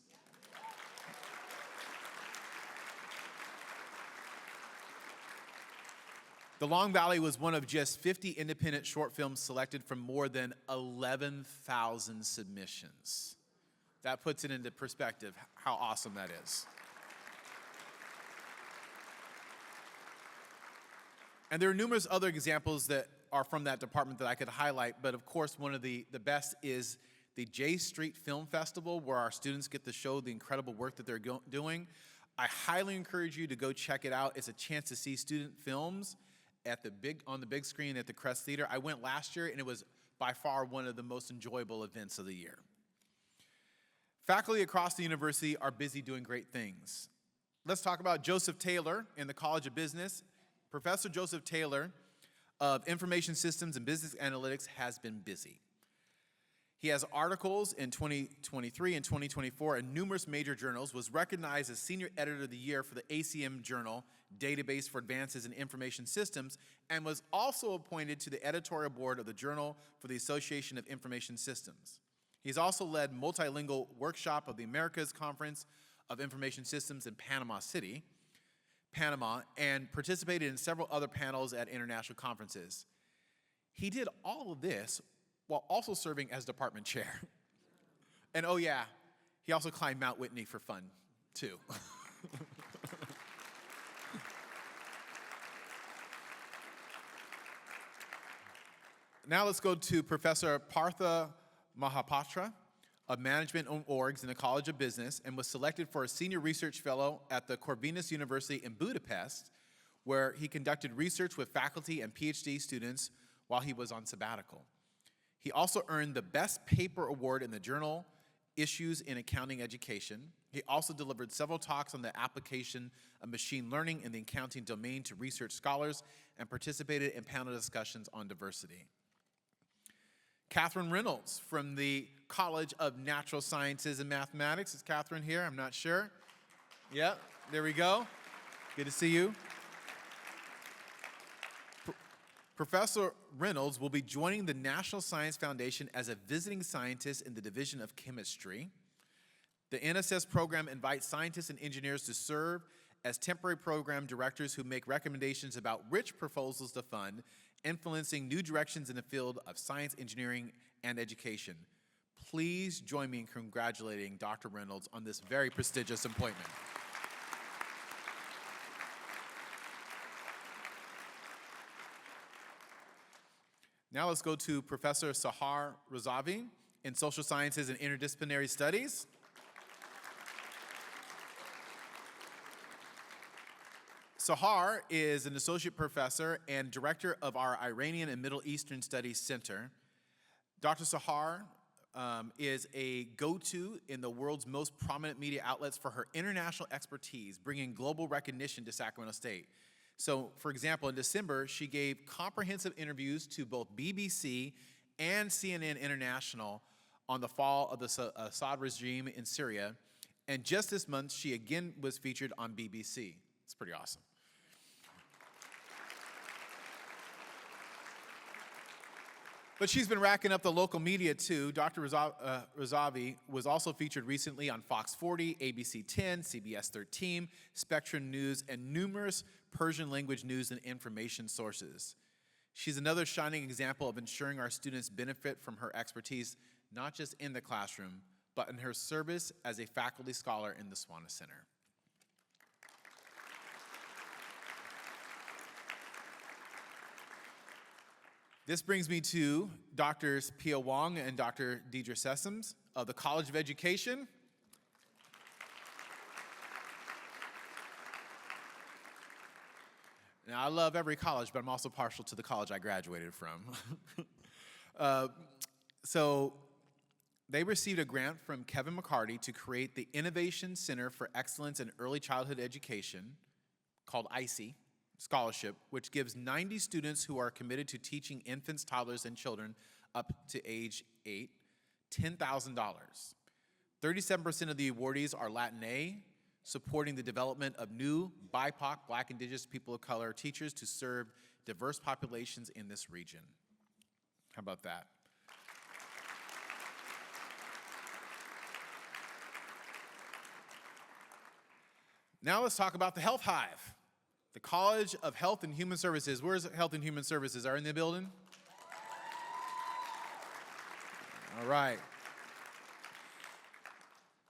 The Long Valley was one of just 50 independent short films selected from more than 11,000 submissions. That puts it into perspective how awesome that is. And there are numerous other examples that are from that department that I could highlight, but of course one of the best is the J Street Film Festival, where our students get to show the incredible work that they're doing. I highly encourage you to go check it out. It's a chance to see student films on the big screen at the Crest Theater. I went last year, and it was by far one of the most enjoyable events of the year. Faculty across the university are busy doing great things. Let's talk about Joseph Taylor in the College of Business. Professor Joseph Taylor of Information Systems and Business Analytics has been busy. He has articles in 2023 and 2024 in numerous major journals, was recognized as Senior Editor of the Year for the ACM Journal, Database for Advances in Information Systems, and was also appointed to the editorial board of the Journal for the Association of Information Systems. He's also led multilingual workshop of the Americas Conference of Information Systems in Panama City, Panama, and participated in several other panels at international conferences. He did all of this while also serving as department chair. And oh yeah, he also climbed Mount Whitney for fun, too. Now let's go to Professor Partha Mahapatra of Management and Orgs in the College of Business, and was selected for a senior research fellow at the Corvinus University in Budapest, where he conducted research with faculty and PhD students while he was on sabbatical. He also earned the Best Paper Award in the journal Issues in Accounting Education. He also delivered several talks on the application of machine learning in the accounting domain to research scholars and participated in panel discussions on diversity. Catherine Reynolds from the College of Natural Sciences and Mathematics. Is Catherine here? I'm not sure. Yep, there we go. Good to see you. Professor Reynolds will be joining the National Science Foundation as a visiting scientist in the Division of Chemistry. The NSS program invites scientists and engineers to serve as temporary program directors who make recommendations about which proposals to fund, influencing new directions in the field of science, engineering, and education. Please join me in congratulating Dr. Reynolds on this very prestigious appointment. Now let's go to Professor Sahar Razavi in Social Sciences and Interdisciplinary Studies. Sahar is an associate professor and director of our Iranian and Middle Eastern Studies Center. Dr. Sahar is a go-to in the world's most prominent media outlets for her international expertise, bringing global recognition to Sacramento State. So, for example, in December, she gave comprehensive interviews to both BBC and CNN International on the fall of the Assad regime in Syria. And just this month, she again was featured on BBC. It's pretty awesome. But she's been racking up the local media too. Dr. Razavi was also featured recently on Fox 40, ABC 10, CBS 13, Spectrum News, and numerous Persian language news and information sources. She's another shining example of ensuring our students benefit from her expertise, not just in the classroom, but in her service as a faculty scholar in the Swana Center. This brings me to Drs. Pia Wong and Dr. Deidre Sessoms of the College of Education. Now, I love every college, but I'm also partial to the college I graduated from. So They received a grant from Kevin McCarty to create the Innovation Center for Excellence in Early Childhood Education, called ICEE Scholarship, which gives 90 students who are committed to teaching infants, toddlers, and children up to age 8 $10,000. 37% of the awardees are Latina, supporting the development of new BIPOC, Black, Indigenous, people of color teachers to serve diverse populations in this region. How about that? Now let's talk about the Health Hive, the College of Health and Human Services. Where's Health and Human Services? Are in the building? All right.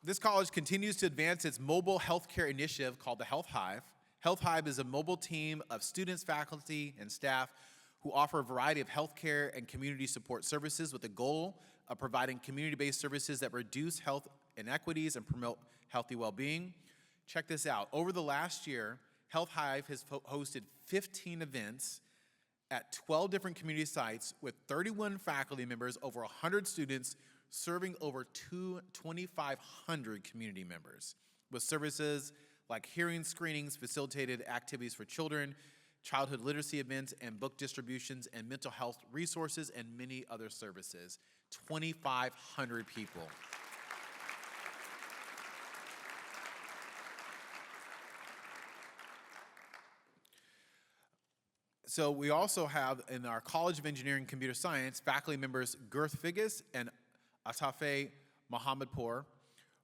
This college continues to advance its mobile healthcare initiative called the Health Hive. Health Hive is a mobile team of students, faculty, and staff who offer a variety of healthcare and community support services with the goal of providing community-based services that reduce health inequities and promote healthy well-being. Check this out. Over the last year, Health Hive has hosted 15 events at 12 different community sites with 31 faculty members, over 100 students, serving over 2,500 community members with services like hearing screenings, facilitated activities for children, childhood literacy events, and book distributions, and mental health resources, and many other services. 2,500 people. So we also have in our College of Engineering and Computer Science faculty members Girth Figgis and Atafe Mohammadpour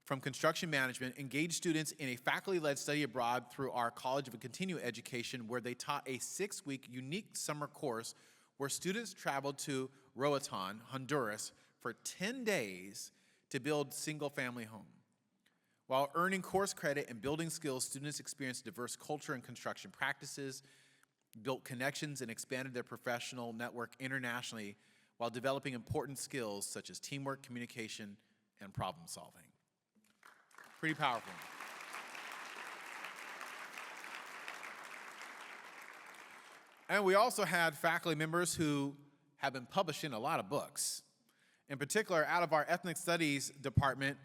from Construction Management engaged students in a faculty-led study abroad through our College of Continuing Education, where they taught a 6-week unique summer course where students traveled to Roatan, Honduras for 10 days to build single-family home. While earning course credit and building skills, students experienced diverse culture and construction practices, built connections, and expanded their professional network internationally while developing important skills such as teamwork, communication, and problem solving. Pretty powerful. And we also had faculty members who have been publishing a lot of books. In particular, out of our Ethnic Studies department,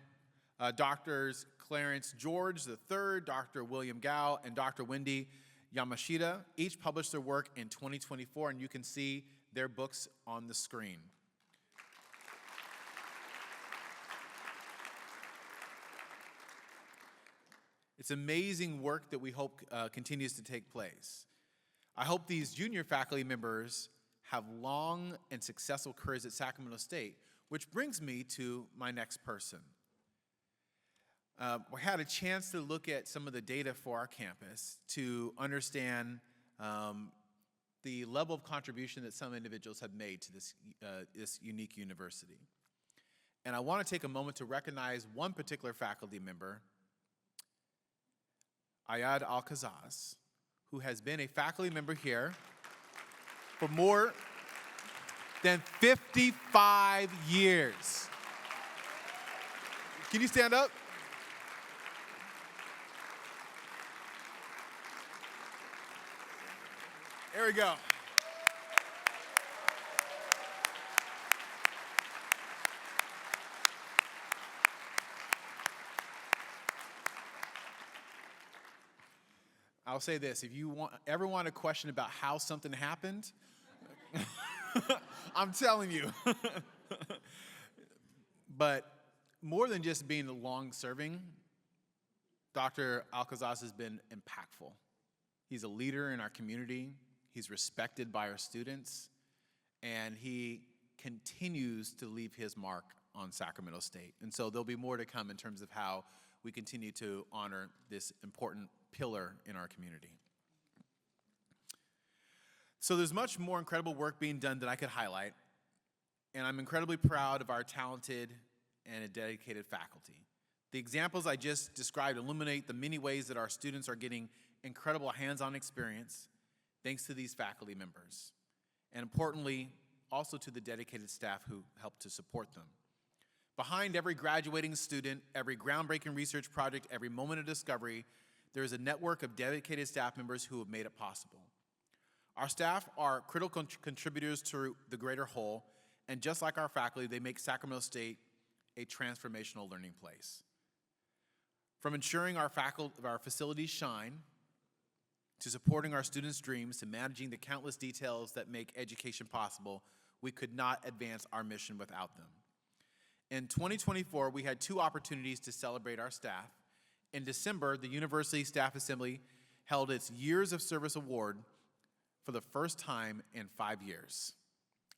Drs. Clarence George III, Dr. William Gao, and Dr. Wendy Yamashita each published their work in 2024, and you can see their books on the screen. It's amazing work that we hope continues to take place. I hope these junior faculty members have long and successful careers at Sacramento State, which brings me to my next person. We had a chance to look at some of the data for our campus to understand the level of contribution that some individuals have made to this unique university. And I want to take a moment to recognize one particular faculty member, Ayad Al-Kazaz, who has been a faculty member here for more than 55 years. Can you stand up? There we go. I'll say this, if you ever want a question about how something happened, I'm telling you. But more than just being long-serving, Dr. Al-Kazaz has been impactful. He's a leader in our community. He's respected by our students, and he continues to leave his mark on Sacramento State. And so there'll be more to come in terms of how we continue to honor this important pillar in our community. So there's much more incredible work being done that I could highlight, and I'm incredibly proud of our talented and dedicated faculty. The examples I just described illuminate the many ways that our students are getting incredible hands-on experience thanks to these faculty members, and importantly, also to the dedicated staff who help to support them. Behind every graduating student, every groundbreaking research project, every moment of discovery, there is a network of dedicated staff members who have made it possible. Our staff are critical contributors to the greater whole, and just like our faculty, they make Sacramento State a transformational learning place. From ensuring our facilities shine, to supporting our students' dreams, to managing the countless details that make education possible, we could not advance our mission without them. In 2024, we had 2 opportunities to celebrate our staff. In December, the University Staff Assembly held its Years of Service Award for the first time in 5 years.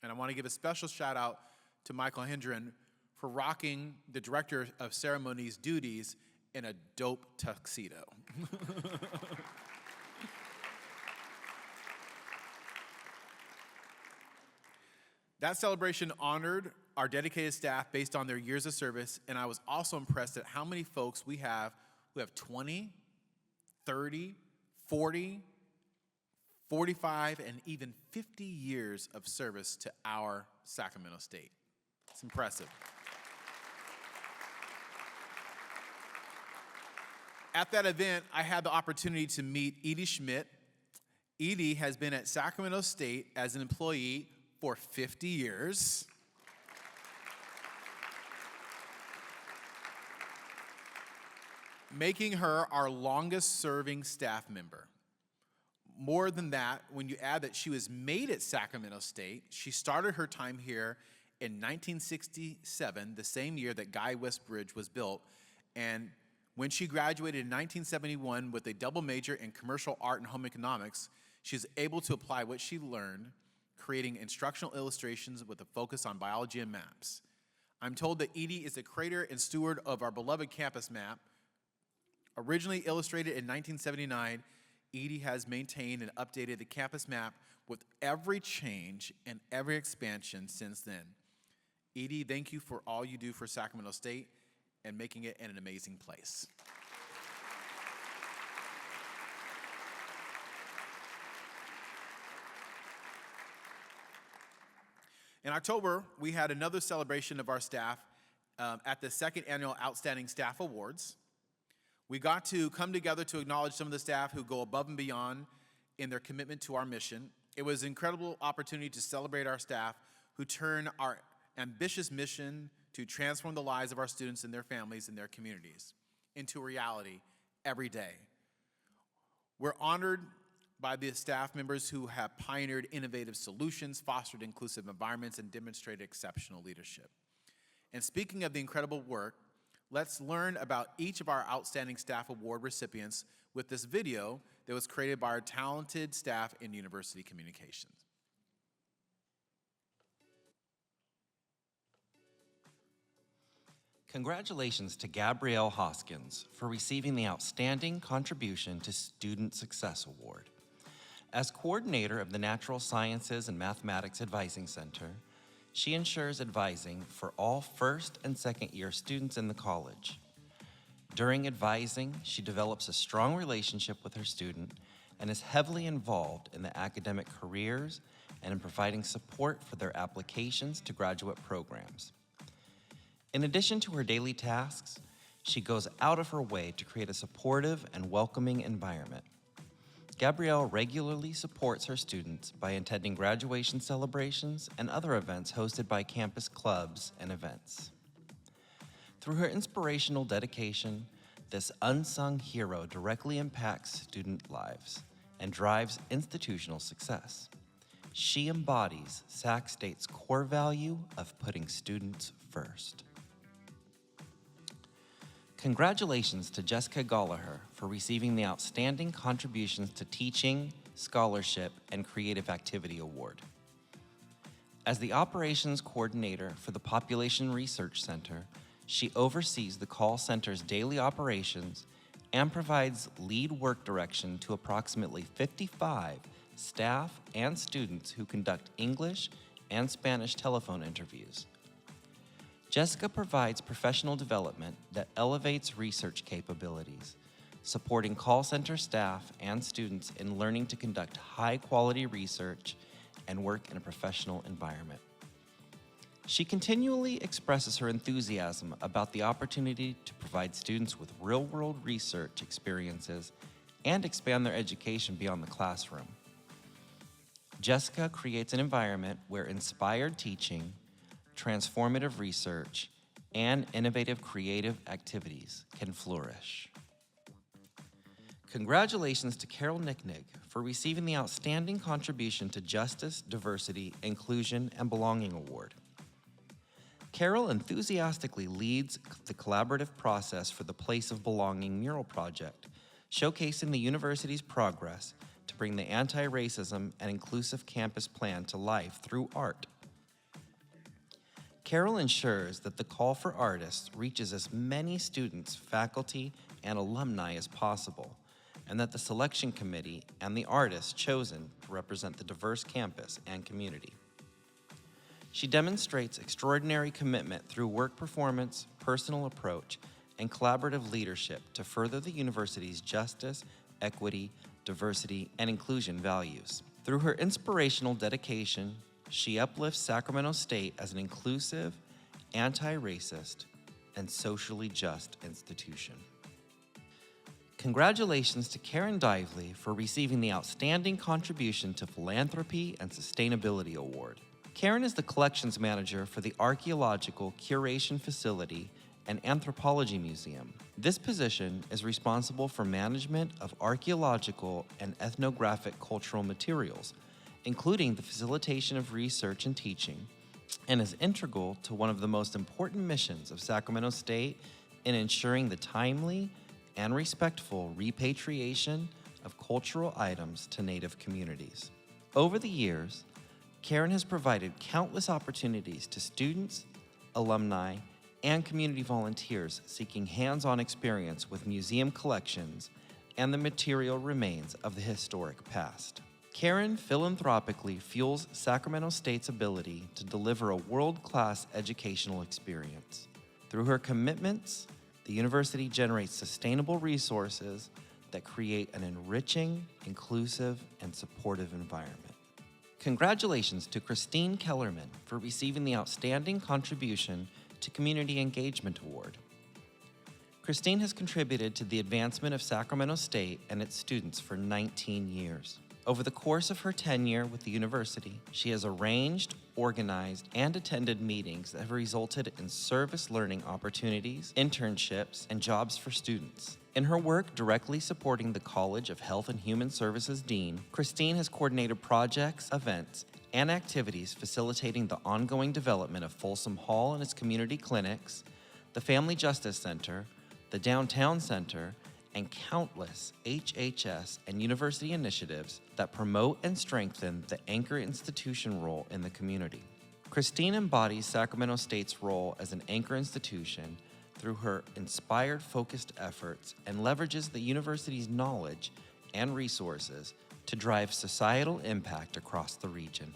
And I want to give a special shout out to Michael Hendren for rocking the Director of Ceremonies duties in a dope tuxedo. That celebration honored our dedicated staff based on their years of service, and I was also impressed at how many folks we have who have 20, 30, 40, 45, and even 50 years of service to our Sacramento State. It's impressive. At that event, I had the opportunity to meet Edie Schmidt. Edie has been at Sacramento State as an employee for 50 years. Making her our longest serving staff member. More than that, when you add that she was made at Sacramento State, she started her time here in 1967, the same year that Guy West Bridge was built, and when she graduated in 1971 with a double major in commercial art and home economics, she was able to apply what she learned, creating instructional illustrations with a focus on biology and maps. I'm told that Edie is the creator and steward of our beloved campus map. Originally illustrated in 1979, Edie has maintained and updated the campus map with every change and every expansion since then. Edie, thank you for all you do for Sacramento State and making it an amazing place. In October, we had another celebration of our staff at the 2nd Annual Outstanding Staff Awards. We got to come together to acknowledge some of the staff who go above and beyond in their commitment to our mission. It was an incredible opportunity to celebrate our staff who turn our ambitious mission to transform the lives of our students and their families and their communities into a reality every day. We're honored by the staff members who have pioneered innovative solutions, fostered inclusive environments, and demonstrated exceptional leadership. And speaking of the incredible work, let's learn about each of our outstanding staff award recipients with this video that was created by our talented staff in university communications. Congratulations to Gabrielle Hoskins for receiving the Outstanding Contribution to Student Success Award. As coordinator of the Natural Sciences and Mathematics Advising Center, she ensures advising for all first and second year students in the college. During advising, she develops a strong relationship with her student and is heavily involved in the academic careers and in providing support for their applications to graduate programs. In addition to her daily tasks, she goes out of her way to create a supportive and welcoming environment. Gabrielle regularly supports her students by attending graduation celebrations and other events hosted by campus clubs and events. Through her inspirational dedication, this unsung hero directly impacts student lives and drives institutional success. She embodies Sac State's core value of putting students first. Congratulations to Jessica Gallagher for receiving the Outstanding Contributions to Teaching, Scholarship, and Creative Activity Award. As the Operations Coordinator for the Population Research Center, she oversees the call center's daily operations and provides lead work direction to approximately 55 staff and students who conduct English and Spanish telephone interviews. Jessica provides professional development that elevates research capabilities, supporting call center staff and students in learning to conduct high-quality research and work in a professional environment. She continually expresses her enthusiasm about the opportunity to provide students with real-world research experiences and expand their education beyond the classroom. Jessica creates an environment where inspired teaching, transformative research, and innovative creative activities can flourish. Congratulations to Carol Nicknig for receiving the Outstanding Contribution to Justice, Diversity, Inclusion, and Belonging Award. Carol enthusiastically leads the collaborative process for the Place of Belonging mural project, showcasing the university's progress to bring the anti-racism and inclusive campus plan to life through art. Carol ensures that the call for artists reaches as many students, faculty, and alumni as possible, and that the selection committee and the artists chosen to represent the diverse campus and community. She demonstrates extraordinary commitment through work performance, personal approach, and collaborative leadership to further the university's justice, equity, diversity, and inclusion values. Through her inspirational dedication, she uplifts Sacramento State as an inclusive, anti-racist, and socially just institution. Congratulations to Karen Dively for receiving the Outstanding Contribution to Philanthropy and Sustainability Award. Karen is the collections manager for the Archaeological Curation Facility and Anthropology Museum. This position is responsible for management of archaeological and ethnographic cultural materials, including the facilitation of research and teaching, and is integral to one of the most important missions of Sacramento State in ensuring the timely and respectful repatriation of cultural items to Native communities. Over the years, Karen has provided countless opportunities to students, alumni, and community volunteers seeking hands-on experience with museum collections and the material remains of the historic past. Karen philanthropically fuels Sacramento State's ability to deliver a world-class educational experience. Through her commitments, the university generates sustainable resources that create an enriching, inclusive, and supportive environment. Congratulations to Christine Kellerman for receiving the Outstanding Contribution to Community Engagement Award. Christine has contributed to the advancement of Sacramento State and its students for 19 years. Over the course of her tenure with the university, she has arranged, organized, and attended meetings that have resulted in service learning opportunities, internships, and jobs for students. In her work directly supporting the College of Health and Human Services Dean, Christine has coordinated projects, events, and activities facilitating the ongoing development of Folsom Hall and its community clinics, the Family Justice Center, the Downtown Center, and countless HHS and university initiatives that promote and strengthen the anchor institution role in the community. Christine embodies Sacramento State's role as an anchor institution through her inspired, focused efforts and leverages the university's knowledge and resources to drive societal impact across the region.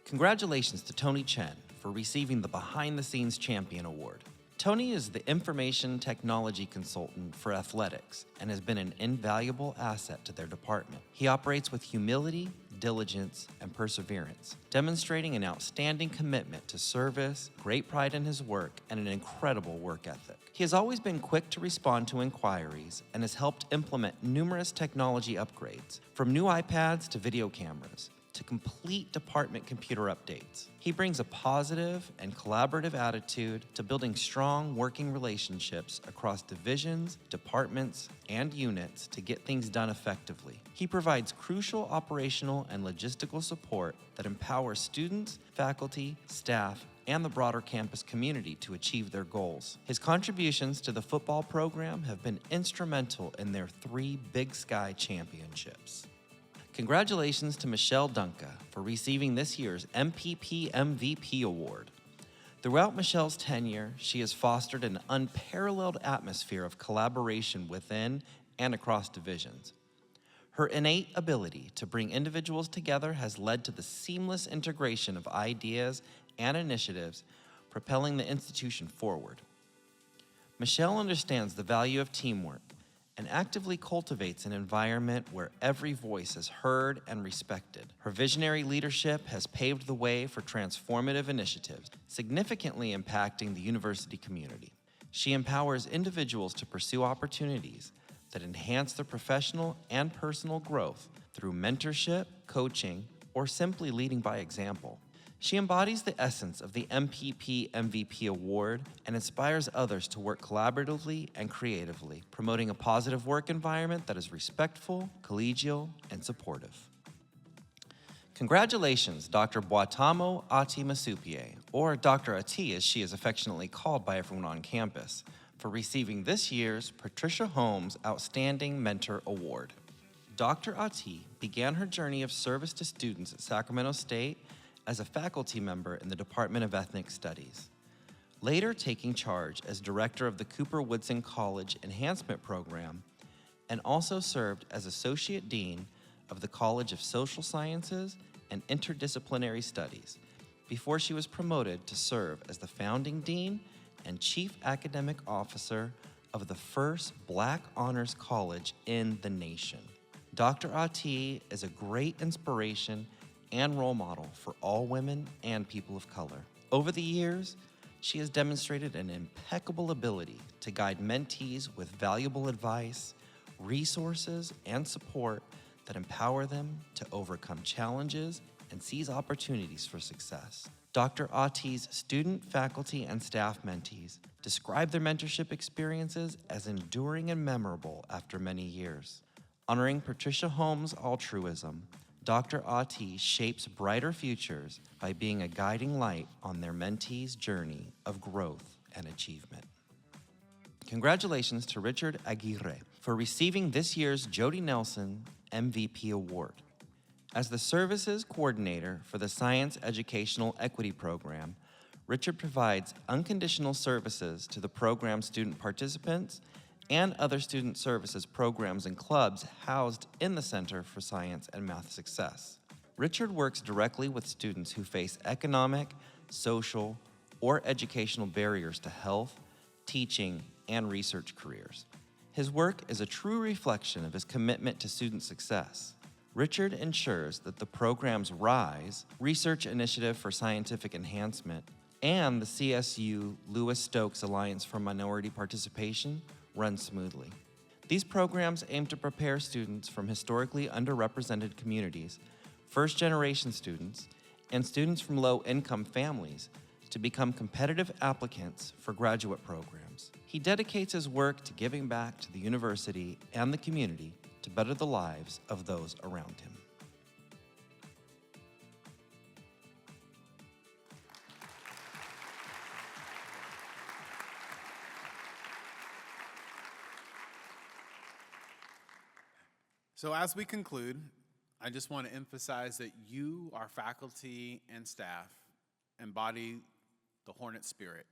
Congratulations to Tony Chen for receiving the Behind the Scenes Champion Award. Tony is the information technology consultant for athletics and has been an invaluable asset to their department. He operates with humility, diligence, and perseverance, demonstrating an outstanding commitment to service, great pride in his work, and an incredible work ethic. He has always been quick to respond to inquiries and has helped implement numerous technology upgrades, from new iPads to video cameras, to complete department computer updates. He brings a positive and collaborative attitude to building strong working relationships across divisions, departments, and units to get things done effectively. He provides crucial operational and logistical support that empowers students, faculty, staff, and the broader campus community to achieve their goals. His contributions to the football program have been instrumental in their 3 Big Sky championships. Congratulations to Michelle Dunca for receiving this year's MPP MVP Award. Throughout Michelle's tenure, she has fostered an unparalleled atmosphere of collaboration within and across divisions. Her innate ability to bring individuals together has led to the seamless integration of ideas and initiatives, propelling the institution forward. Michelle understands the value of teamwork and actively cultivates an environment where every voice is heard and respected. Her visionary leadership has paved the way for transformative initiatives, significantly impacting the university community. She empowers individuals to pursue opportunities that enhance their professional and personal growth through mentorship, coaching, or simply leading by example. She embodies the essence of the MPP MVP Award and inspires others to work collaboratively and creatively, promoting a positive work environment that is respectful, collegial, and supportive. Congratulations, Dr. Boatamo Ati Masupie, or Dr. Ati as she is affectionately called by everyone on campus, for receiving this year's Patricia Holmes Outstanding Mentor Award. Dr. Ati began her journey of service to students at Sacramento State as a faculty member in the Department of Ethnic Studies, later taking charge as director of the Cooper Woodson College Enhancement Program, and also served as Associate Dean of the College of Social Sciences and Interdisciplinary Studies, before she was promoted to serve as the founding dean and chief academic officer of the first Black honors college in the nation. Dr. Ati is a great inspiration and role model for all women and people of color. Over the years, she has demonstrated an impeccable ability to guide mentees with valuable advice, resources, and support that empower them to overcome challenges and seize opportunities for success. Dr. Ati's student, faculty, and staff mentees describe their mentorship experiences as enduring and memorable after many years. Honoring Patricia Holmes' altruism, Dr. Ati shapes brighter futures by being a guiding light on their mentees' journey of growth and achievement. Congratulations to Richard Aguirre for receiving this year's Jody Nelson MVP Award. As the services coordinator for the Science Educational Equity Program, Richard provides unconditional services to the program's student participants and other student services programs and clubs housed in the Center for Science and Math Success. Richard works directly with students who face economic, social, or educational barriers to health, teaching, and research careers. His work is a true reflection of his commitment to student success. Richard ensures that the program's RISE, Research Initiative for Scientific Enhancement, and the CSU Lewis Stokes Alliance for Minority Participation run smoothly. These programs aim to prepare students from historically underrepresented communities, first-generation students, and students from low-income families to become competitive applicants for graduate programs. He dedicates his work to giving back to the university and the community to better the lives of those around him. So as we conclude, I just want to emphasize that you, our faculty and staff, embody the Hornet spirit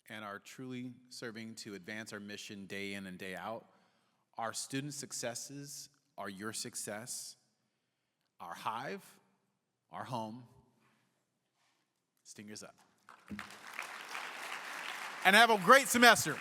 and are truly serving to advance our mission day in and day out. Our student successes are your success. Our hive, our home. Stingers up. And have a great semester.